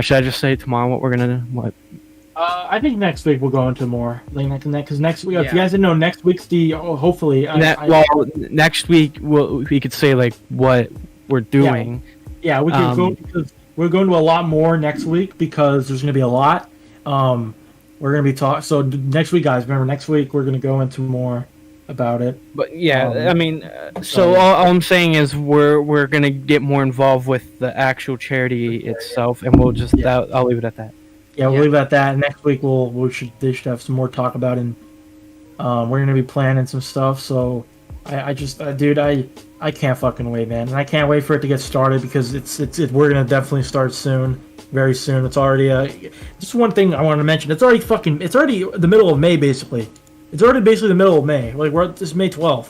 should I just say tomorrow what we're gonna what? I think next week we'll go into more because next week, if you guys didn't know, next week's hopefully. Next week we could say like what we're doing. Yeah, we can go because we're going to a lot more next week because there's going to be a lot. We're going to be talking. So next week, guys, remember next week we're going to go into more about it. But yeah, I mean, so all I'm saying is we're going to get more involved with the actual charity itself, and we'll just I'll leave it at that. Yeah, we'll leave it at that. Next week they should have some more talk about it. And we're going to be planning some stuff. So I can't fucking wait, man, and I can't wait for it to get started because we're gonna definitely start soon, very soon. It's already just one thing I wanted to mention. It's already the middle of May, basically. It's already basically the middle of May. Like this is May 12th.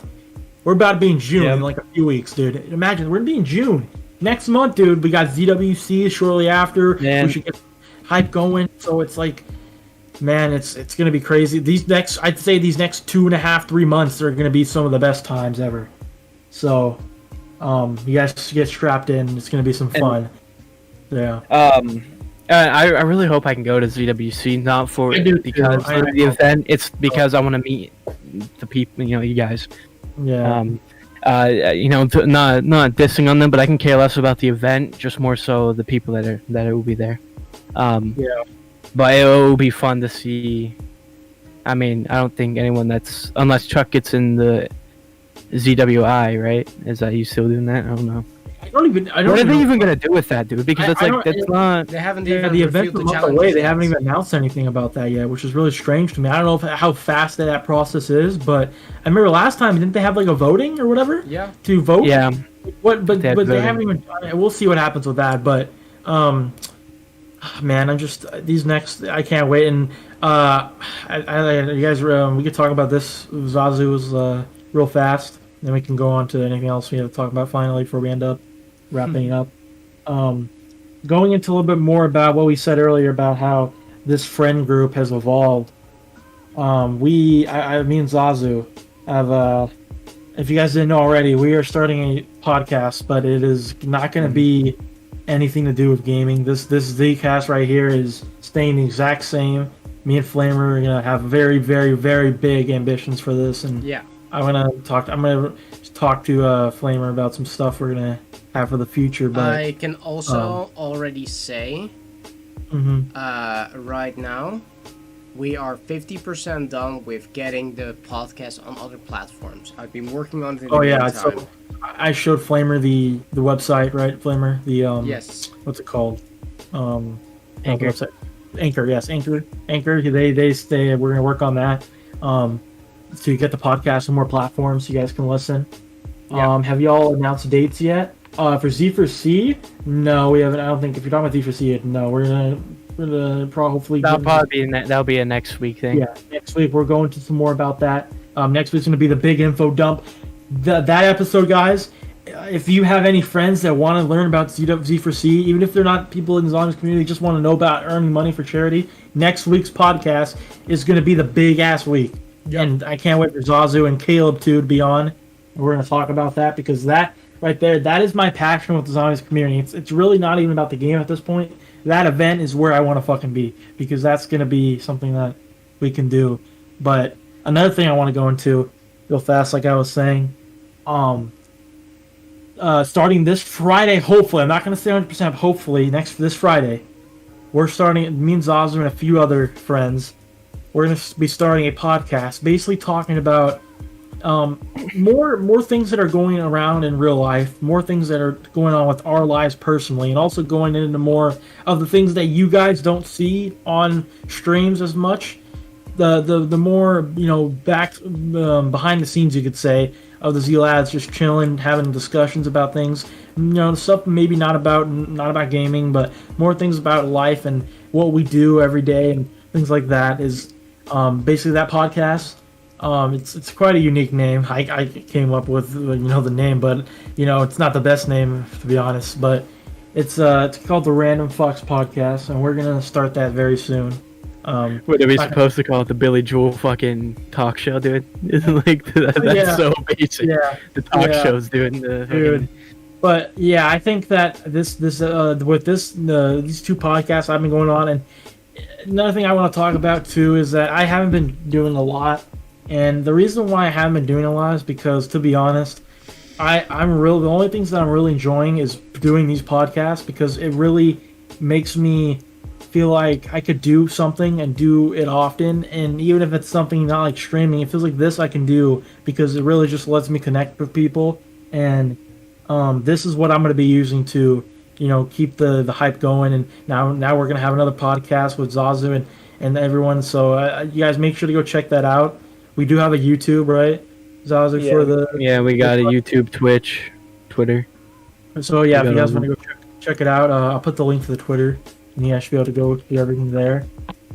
We're about to be in June in like a few weeks, dude. Imagine we're gonna be in June next month, dude. We got ZWC shortly after. Man. We should get hype going. So it's like, man, it's gonna be crazy. I'd say these next 2.5-3 months are gonna be some of the best times ever. So, you guys get strapped in. It's gonna be some fun. Yeah. I really hope I can go to ZWC, not for I do too. because I of the know. event. It's because I want to meet the people, you guys. Yeah. Not dissing on them, but I can care less about the event, just more so the people that will be there. Yeah. But it will be fun to see. I mean, I don't think anyone unless Chuck gets in the ZWI, right? Is that you still doing that? I don't know. I don't What are even they know. even gonna do with that, dude? Because that's not. They haven't Yeah, even the event's revealed a the month challenge. away. They haven't even announced anything about that yet, which is really strange to me. I don't know how fast that process is, but I remember last time didn't they have like a voting or whatever Yeah. to vote? Yeah. What? But They had they voting. haven't even. We'll see what happens with that. But man, I'm just these next. I can't wait. And you guys, we could talk about this. Zazu's real fast. Then we can go on to anything else we have to talk about finally before we end up wrapping it up. Going into a little bit more about what we said earlier about how this friend group has evolved. Me and Zazu have, if you guys didn't know already, we are starting a podcast, but it is not going to be anything to do with gaming. This Zcast right here is staying the exact same. Me and Flamer are gonna have very, very, very big ambitions for this, and Yeah. I'm gonna talk to Flamer about some stuff we're gonna have for the future. But I can also already say, mhm. right now, we are 50% done with getting the podcast on other platforms. I've been working on it in the Yeah, meantime. so I showed Flamer the website, right? Flamer, the Yes. what's it called? Anchor. Website. Anchor, yes, Anchor. They stay. We're gonna work on that. To get the podcast on more platforms, so you guys can listen. Yeah. Have y'all announced dates yet? For Z4C, no, we haven't. I don't think if you're talking about Z4C, no, we're gonna hopefully. That'll be a next week thing. Yeah, next week we're going to some more about that. Next week's gonna be the big info dump. That episode, guys. If you have any friends that want to learn about Z4C, even if they're not people in the zombies community, just want to know about earning money for charity, next week's podcast is going to be the big ass week. Yep. And I can't wait for Zazu and Caleb too to be on. And we're going to talk about that because that right there, that is my passion with the zombies community. It's really not even about the game at this point. That event is where I want to fucking be because that's going to be something that we can do. But another thing I want to go into real fast, like I was saying, starting this Friday, hopefully, I'm not going to say 100%, hopefully, this Friday, we're starting, me and Zazu and a few other friends, we're going to be starting a podcast, basically talking about more things that are going around in real life, more things that are going on with our lives personally, and also going into more of the things that you guys don't see on streams as much. The more, back behind the scenes, you could say, of the Z lads just chilling, having discussions about things, stuff maybe not about gaming, but more things about life and what we do every day and things like that is basically that podcast. It's quite a unique name. I came up with the name, but it's not the best name to be honest. But it's called the Random Fox Podcast, and we're gonna start that very soon. What are we supposed to call it? The Billy Joel fucking talk show, dude? Isn't that's so basic. Yeah, the talk shows, dude. Dude. But yeah, I think that these two podcasts I've been going on, and another thing I want to talk about too is that I haven't been doing a lot, and the reason why I haven't been doing a lot is because, to be honest, the only things that I'm really enjoying is doing these podcasts because it really makes me feel like I could do something and do it often, and even if it's something not like streaming, it feels like this I can do because it really just lets me connect with people, and this is what I'm going to be using to keep the hype going. And now we're going to have another podcast with Zazu and everyone, so you guys make sure to go check that out. We do have a YouTube, right, Zazu? We got a YouTube, Twitch, Twitter. So yeah, if you guys want to go check it out, I'll put the link to the Twitter. And you guys should be able to go see everything there.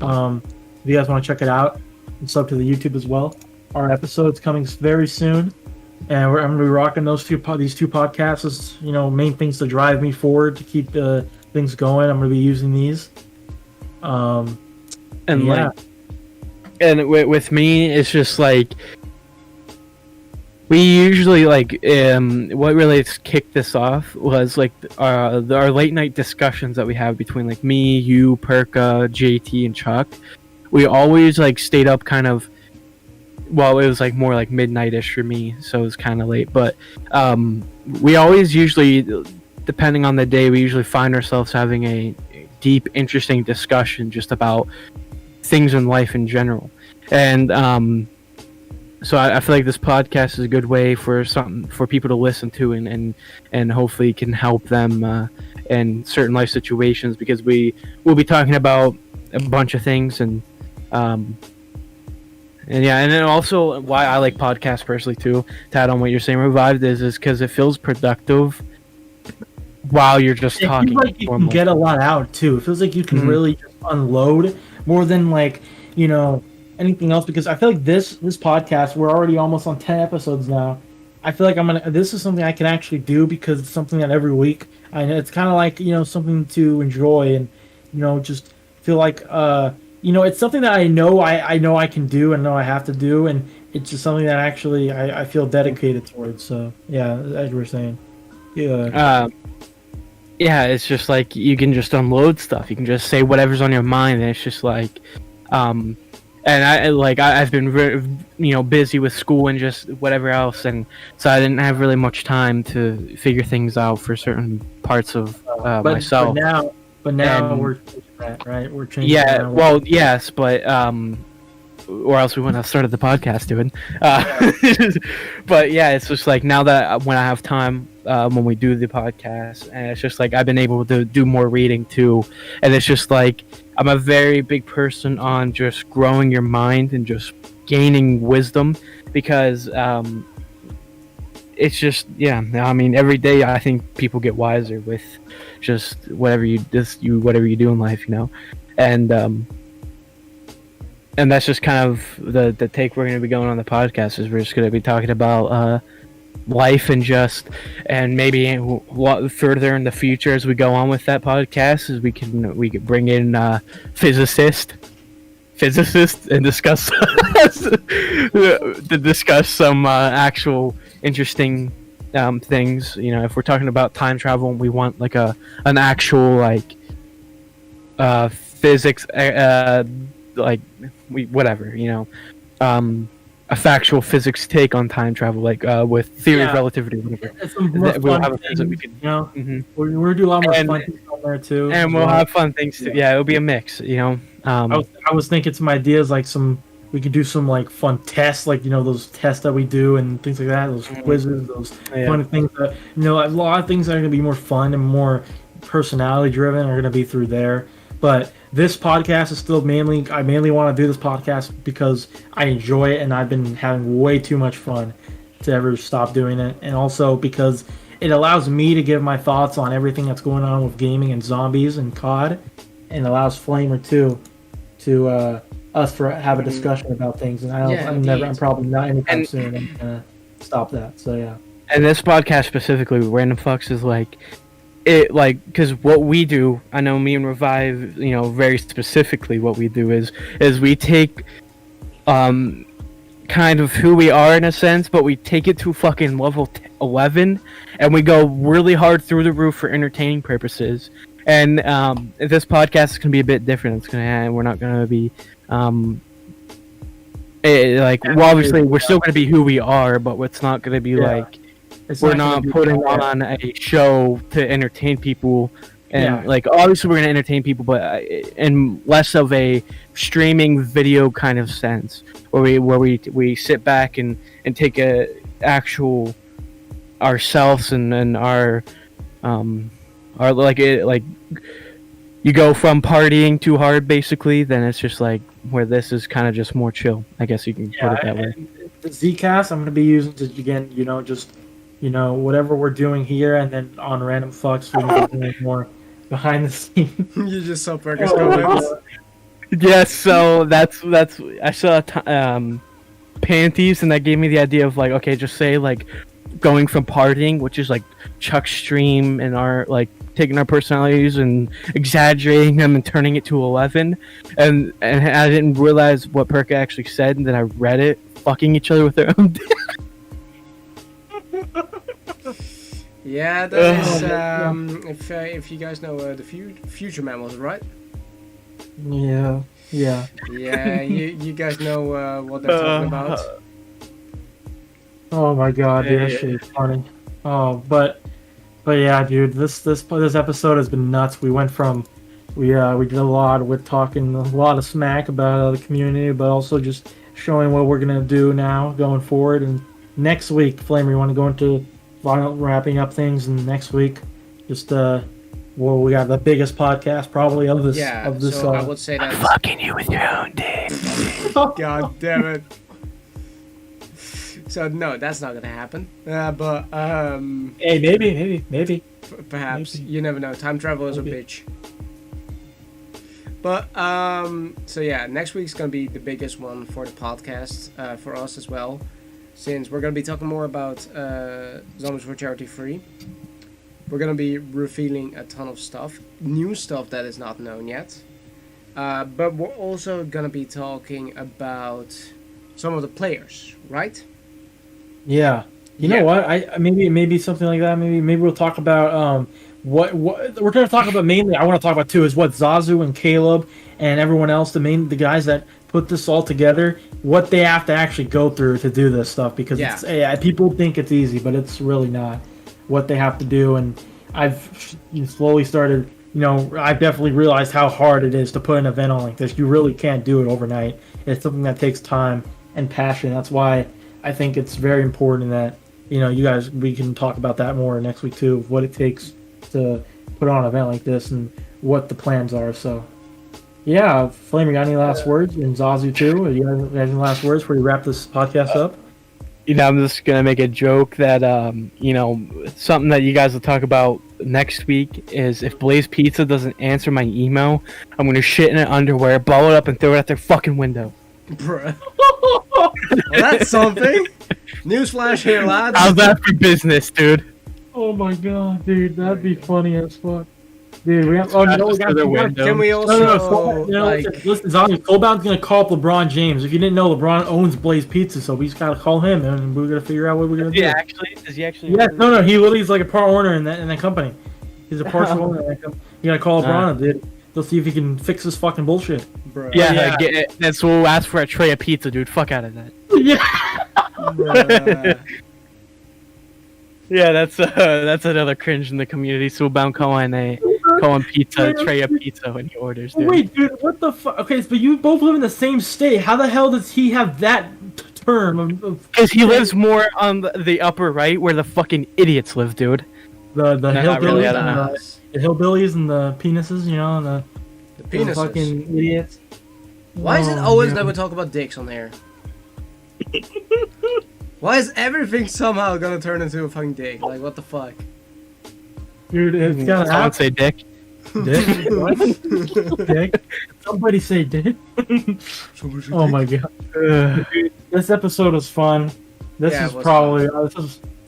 If you guys want to check it out, it's up to the YouTube as well. Our episode's coming very soon, and I'm going to be rocking these two podcasts as main things to drive me forward to keep things going. I'm going to be using these. With me, it's just like We usually what really kicked this off was like our late night discussions that we have between like me, you, Perka, JT, and Chuck. We always like stayed up kind of. Well, it was like more like midnight-ish for me, so it was kind of late. But we always usually, depending on the day, we usually find ourselves having a deep, interesting discussion just about things in life in general. And so I feel like this podcast is a good way for people to listen to and hopefully can help them in certain life situations, because we'll be talking about a bunch of things and yeah, and then also why I like podcasts personally too, to add on what you're saying, Revived, is because it feels productive while you're just talking. It feels like you can get a lot out too. It feels like you can really just unload more than like, anything else, because I feel like this podcast, we're already almost on 10 episodes now. I feel like this is something I can actually do, because it's something that every week it's kind of like, something to enjoy and, just feel like, it's something that I know I can do and know I have to do, and it's just something that actually I feel dedicated towards. So yeah, as you were saying, yeah. Yeah, it's just like you can just unload stuff. You can just say whatever's on your mind, and it's just like, and I've been busy with school and just whatever else, and so I didn't have really much time to figure things out for certain parts of myself. But now we're changing that, right? We're changing. Yeah, that well, yes, but or else we wouldn't have started the podcast doing. But yeah, it's just like now that when I have time, when we do the podcast, and it's just like I've been able to do more reading too, and it's just like I'm a very big person on just growing your mind and just gaining wisdom, because it's just, yeah, I mean, every day I think people get wiser with just whatever you do in life, and that's just kind of the take we're going to be going on the podcast, is we're just going to be talking about life and maybe what further in the future as we go on with that podcast, is we could bring in physicists and discuss to discuss some actual interesting things. If we're talking about time travel and we want like an actual like physics a factual physics take on time travel, like with theory of relativity, whatever. We'll have we're do a lot more fun things on there too, and we'll have fun things too. Yeah, it'll be a mix. I was thinking some ideas, like we could do some like fun tests, like those tests that we do and things like that, those quizzes, those fun things that a lot of things that are gonna be more fun and more personality driven are gonna be through there. But this podcast is still I mainly want to do this podcast because I enjoy it, and I've been having way too much fun to ever stop doing it, and also because it allows me to give my thoughts on everything that's going on with gaming and zombies and COD, and allows Flamer too to us to have a discussion about things. And I'm probably not anytime soon I'm gonna stop that. So yeah. And this podcast specifically, Random Fucks, is like it, like, because what we do, I know me and Revive, very specifically what we do is we take kind of who we are in a sense, but we take it to fucking level 11, and we go really hard through the roof for entertaining purposes. And this podcast is gonna be a bit different. We're not gonna be obviously we're still gonna be who we are, but it's not gonna be like we're not putting on a show to entertain people. And obviously we're gonna entertain people, but in less of a streaming video kind of sense, where we sit back and take a actual ourselves and our you go from partying too hard basically, then it's just like where this is kind of just more chill, I guess you can put it that way. The Zcast I'm gonna be using to, again, just whatever we're doing here, and then on Random Fucks we're doing more behind the scenes. You just saw Perkins comments. Yes, so that's I saw panties, and that gave me the idea of like, okay, just say like going from partying, which is like Chuck's stream, and our like taking our personalities and exaggerating them and turning it to 11, and I didn't realize what Perka actually said, and then I read it, fucking each other with their own dick. Yeah, that is. If you guys know the future mammals, right? Yeah. Yeah, you guys know what they're talking about. Oh my god, dude, that shit is funny. Oh, but yeah, dude, this episode has been nuts. We went from we did a lot with talking a lot of smack about the community, but also just showing what we're gonna do now going forward. And next week, Flamer, you want to go into wrapping up things, and next week, just well, we got the biggest podcast probably of this. Yeah, of this, so I would say that. I'm fucking you with your own dick. God damn it. So no, that's not gonna happen. But hey, maybe. Perhaps Maybe. you never know. Time travel is a bitch. But so yeah, next week's gonna be the biggest one for the podcast for us as well, since we're gonna be talking more about Zombies for Charity Free. We're gonna be revealing a ton of stuff, new stuff that is not known yet. But we're also gonna be talking about some of the players, right? Yeah. You know what? I maybe something like that. Maybe we'll talk about what we're going to talk about mainly. I want to talk about too is what Zazu and Caleb and everyone else, the guys that put this all together, what they have to actually go through to do this stuff, because people think it's easy, but it's really not. What they have to do, and I've slowly started. I've definitely realized how hard it is to put an event on like this. You really can't do it overnight. It's something that takes time and passion. That's why I think it's very important that you guys, we can talk about that more next week too, of what it takes to put on an event like this and what the plans are. So yeah, Flame, you got any last words? And Zazu too, you guys have any last words before we wrap this podcast up? I'm just gonna make a joke that something that you guys will talk about next week is if Blaze Pizza doesn't answer my email, I'm gonna shit in an underwear, blow it up, and throw it out their fucking window. Bruh. Well, that's something. Newsflash here, lads. How's that for business, dude? Oh my god, dude, that'd be funny as fuck. Dude, we have. Oh no, we got. Can we also listen, Zombie, Colebound's gonna call up LeBron James. If you didn't know, LeBron owns Blaze Pizza, so we just gotta call him, and we're gonna figure out what we're gonna do. Yeah, actually, does he actually? Yeah, no, he literally is like a part owner in that company. He's a partial owner in that company. You gotta call LeBron, dude. They'll see if he can fix this fucking bullshit. Bro. Yeah, that's what we'll ask for a tray of pizza, dude. Fuck out of that. Yeah. Yeah, that's another cringe in the community. Soulbound calling pizza a tray of pizza when he orders. Dude. Wait, dude, what the fuck? Okay, but you both live in the same state. How the hell does he have that term? Because he lives more on the upper right, where the fucking idiots live, dude. The hillbillies, really, and the hillbillies and the penises, and the penises. Fucking idiots. Why is it always that we talk about dicks on here? Why is everything somehow gonna turn into a fucking dick? Like, what the fuck? Dude, it's gonna I would say dick. Dick? What? Dick? Somebody say dick? Oh my god. Dude, this episode was fun. This is probably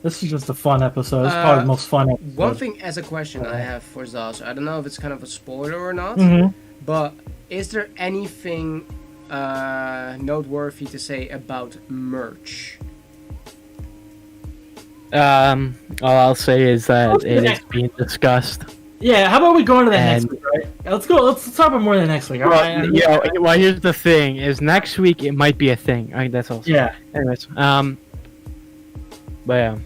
this is just a fun episode. It's probably the most fun episode. One thing as a question I have for Zaz, I don't know if it's kind of a spoiler or not, but is there anything noteworthy to say about merch? All I'll say is that it is being discussed. Yeah, how about we go into that next week, right? Let's go. Let's talk about more than next week. Well, here's the thing: is next week it might be a thing. I think that's all. Yeah. Anyways, but yeah.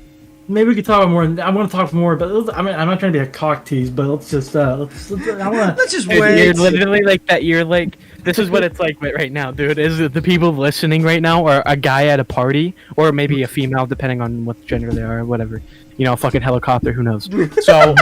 Maybe we could talk about more. I want to talk more, but I'm not trying to be a cock tease, but let's just let's just wait. You're literally like that. You're like, this is what it's like right now, dude. Is the people listening right now are a guy at a party, or maybe a female, depending on what gender they are, or whatever. Fucking helicopter. Who knows? So.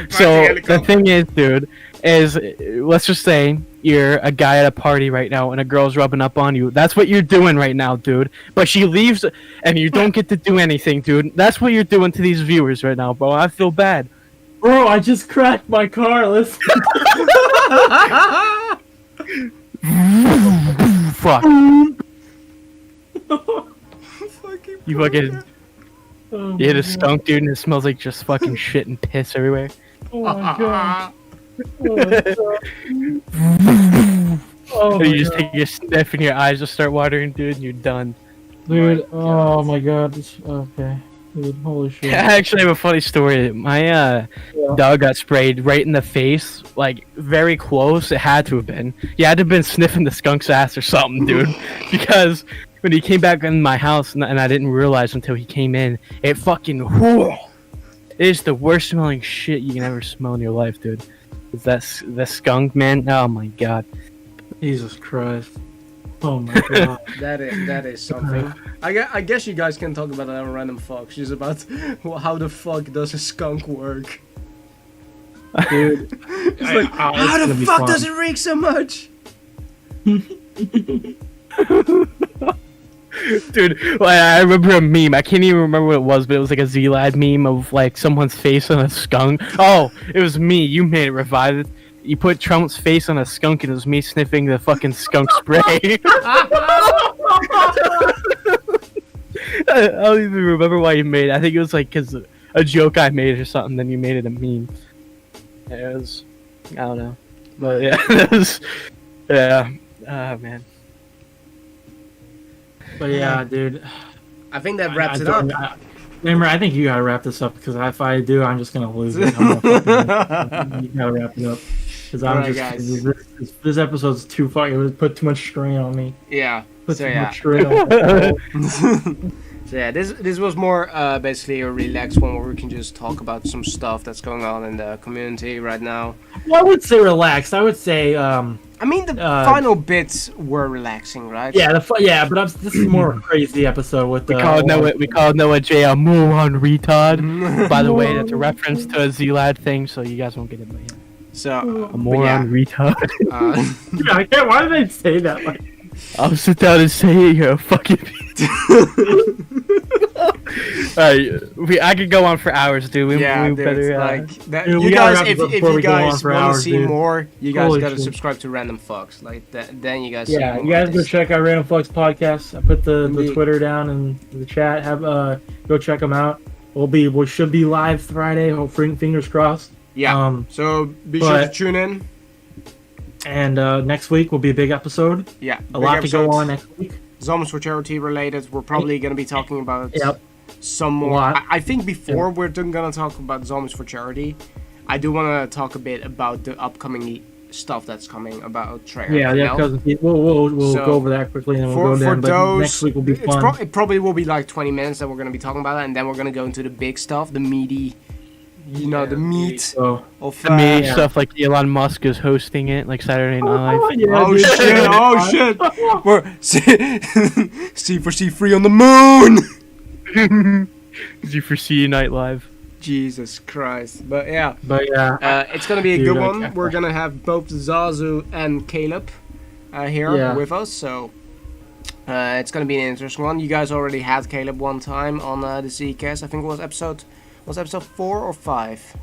So the thing is, dude, is let's just say you're a guy at a party right now and a girl's rubbing up on you. That's what you're doing right now, dude. But she leaves and you don't get to do anything, dude. That's what you're doing to these viewers right now, bro. I feel bad. Bro, I just crashed my car. Listen. Fuck. You fucking... Oh you hit a skunk, dude, and it smells like just fucking shit and piss everywhere. Oh my god. You just take your sniff and your eyes just start watering, dude, and you're done. Dude, oh my god. Okay. dude. Holy shit. I actually have a funny story. My dog got sprayed right in the face, like very close. It had to have been. He had to have been sniffing the skunk's ass or something, dude. Because when he came back in my house, and I didn't realize until he came in, it fucking it is the worst smelling shit you can ever smell in your life, dude. Is that the skunk, man? Oh my god. Jesus Christ. Oh my god. That is something. I guess you guys can talk about that on Random Fox. Just about how the fuck does a skunk work? Dude. It's like, how the fuck does it reek so much? Dude, I remember a meme. I can't even remember what it was, but it was like a Z-Lad meme of like someone's face on a skunk. Oh, it was me. You made it, Revive It. You put Trump's face on a skunk and it was me sniffing the fucking skunk spray. I don't even remember why you made it. I think it was like because a joke I made or something, then you made it a meme. It was, I don't know. But yeah, it was, yeah. Oh, man. But yeah, dude. I think that wraps it up. Remember, I think you gotta wrap this up because if I do, I'm just gonna lose it. You gotta wrap it up because I'm Alright, just this episode's too fucking. It would put too much strain on me. Yeah. Put So too yeah. much strain on me. So yeah, this was more basically a relaxed one where we can just talk about some stuff that's going on in the community right now. Well, I would say relaxed. I would say. I mean, the final bits were relaxing, right? Yeah, but this is more of a crazy episode with the. We called Noah J a moron retard. By the way, that's a reference to a Z-Lad thing, so you guys won't get it. But yeah. So A moron retard. Dude, I can't. Why did they say that? Like, I'll sit down and say it, you're a fucking Alright, I could go on for hours, dude. We dude, better, like that. dude, You we gotta guys, wrap if this up you before we go on guys for want to hours, see dude. more, you guys Holy gotta shit. subscribe to Random Fox. Like that, then you guys. yeah, see you more guys of go this. check out Random Flux Podcast. I put the Indeed. Twitter down in the chat. Have go check them out. We should be live Friday. Hopefully, fingers crossed. Yeah. So be sure to tune in. And next week will be a big episode. Yeah. A lot to go on next week. Zombies for Charity related. We're probably gonna be talking about Yep. some more. lot. I think before we're gonna talk about Zombies for Charity, I do want to talk a bit about the upcoming stuff that's coming about Treyarch. Yeah, because we'll So, go over that quickly and then we'll go for down. But those, next week will be fun. it probably will be like 20 minutes that we're gonna be talking about it, and then we're gonna go into the big stuff, the meaty, the meat So, of Me yeah. stuff like Elon Musk is hosting it, like Saturday Night Live. yeah, Oh dude. shit! Oh shit! We're C4C3 on the moon. Did you foresee Night Live? Jesus Christ! But yeah, it's gonna be a Dude, good I one. can't- We're gonna have both Zazu and Caleb here Yeah. with us, so it's gonna be an interesting one. You guys already had Caleb one time on the Zcast. I think it was episode 4 or 5.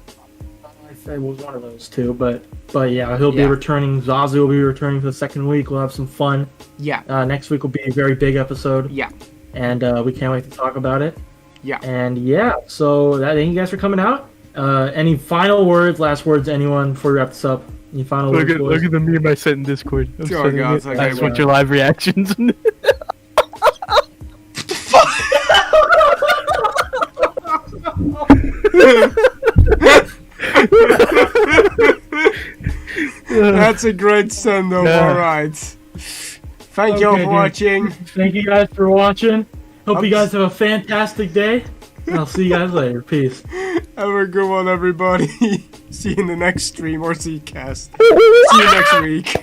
I say it was one of those two, but yeah, he'll be Yeah. returning. Zazu will be returning for the second week. We'll have some fun. Yeah, Next week will be a very big episode. yeah, And we can't wait to talk about it. yeah. And yeah, so thank you guys for coming out. Any final words, last words, anyone before we wrap this up? Any final words? boys? Look at the meme I sent in Discord. I'm Oh, sending God, it. it's okay, I just want well. your live reactions. That's a great send off. Yeah. All right. Thank you all Okay, for dude. watching. Thank you guys for watching. Hope you guys have a fantastic day. And I'll see you guys later. Peace. Have a good one, everybody. See you in the next stream or Zcast. See you next week.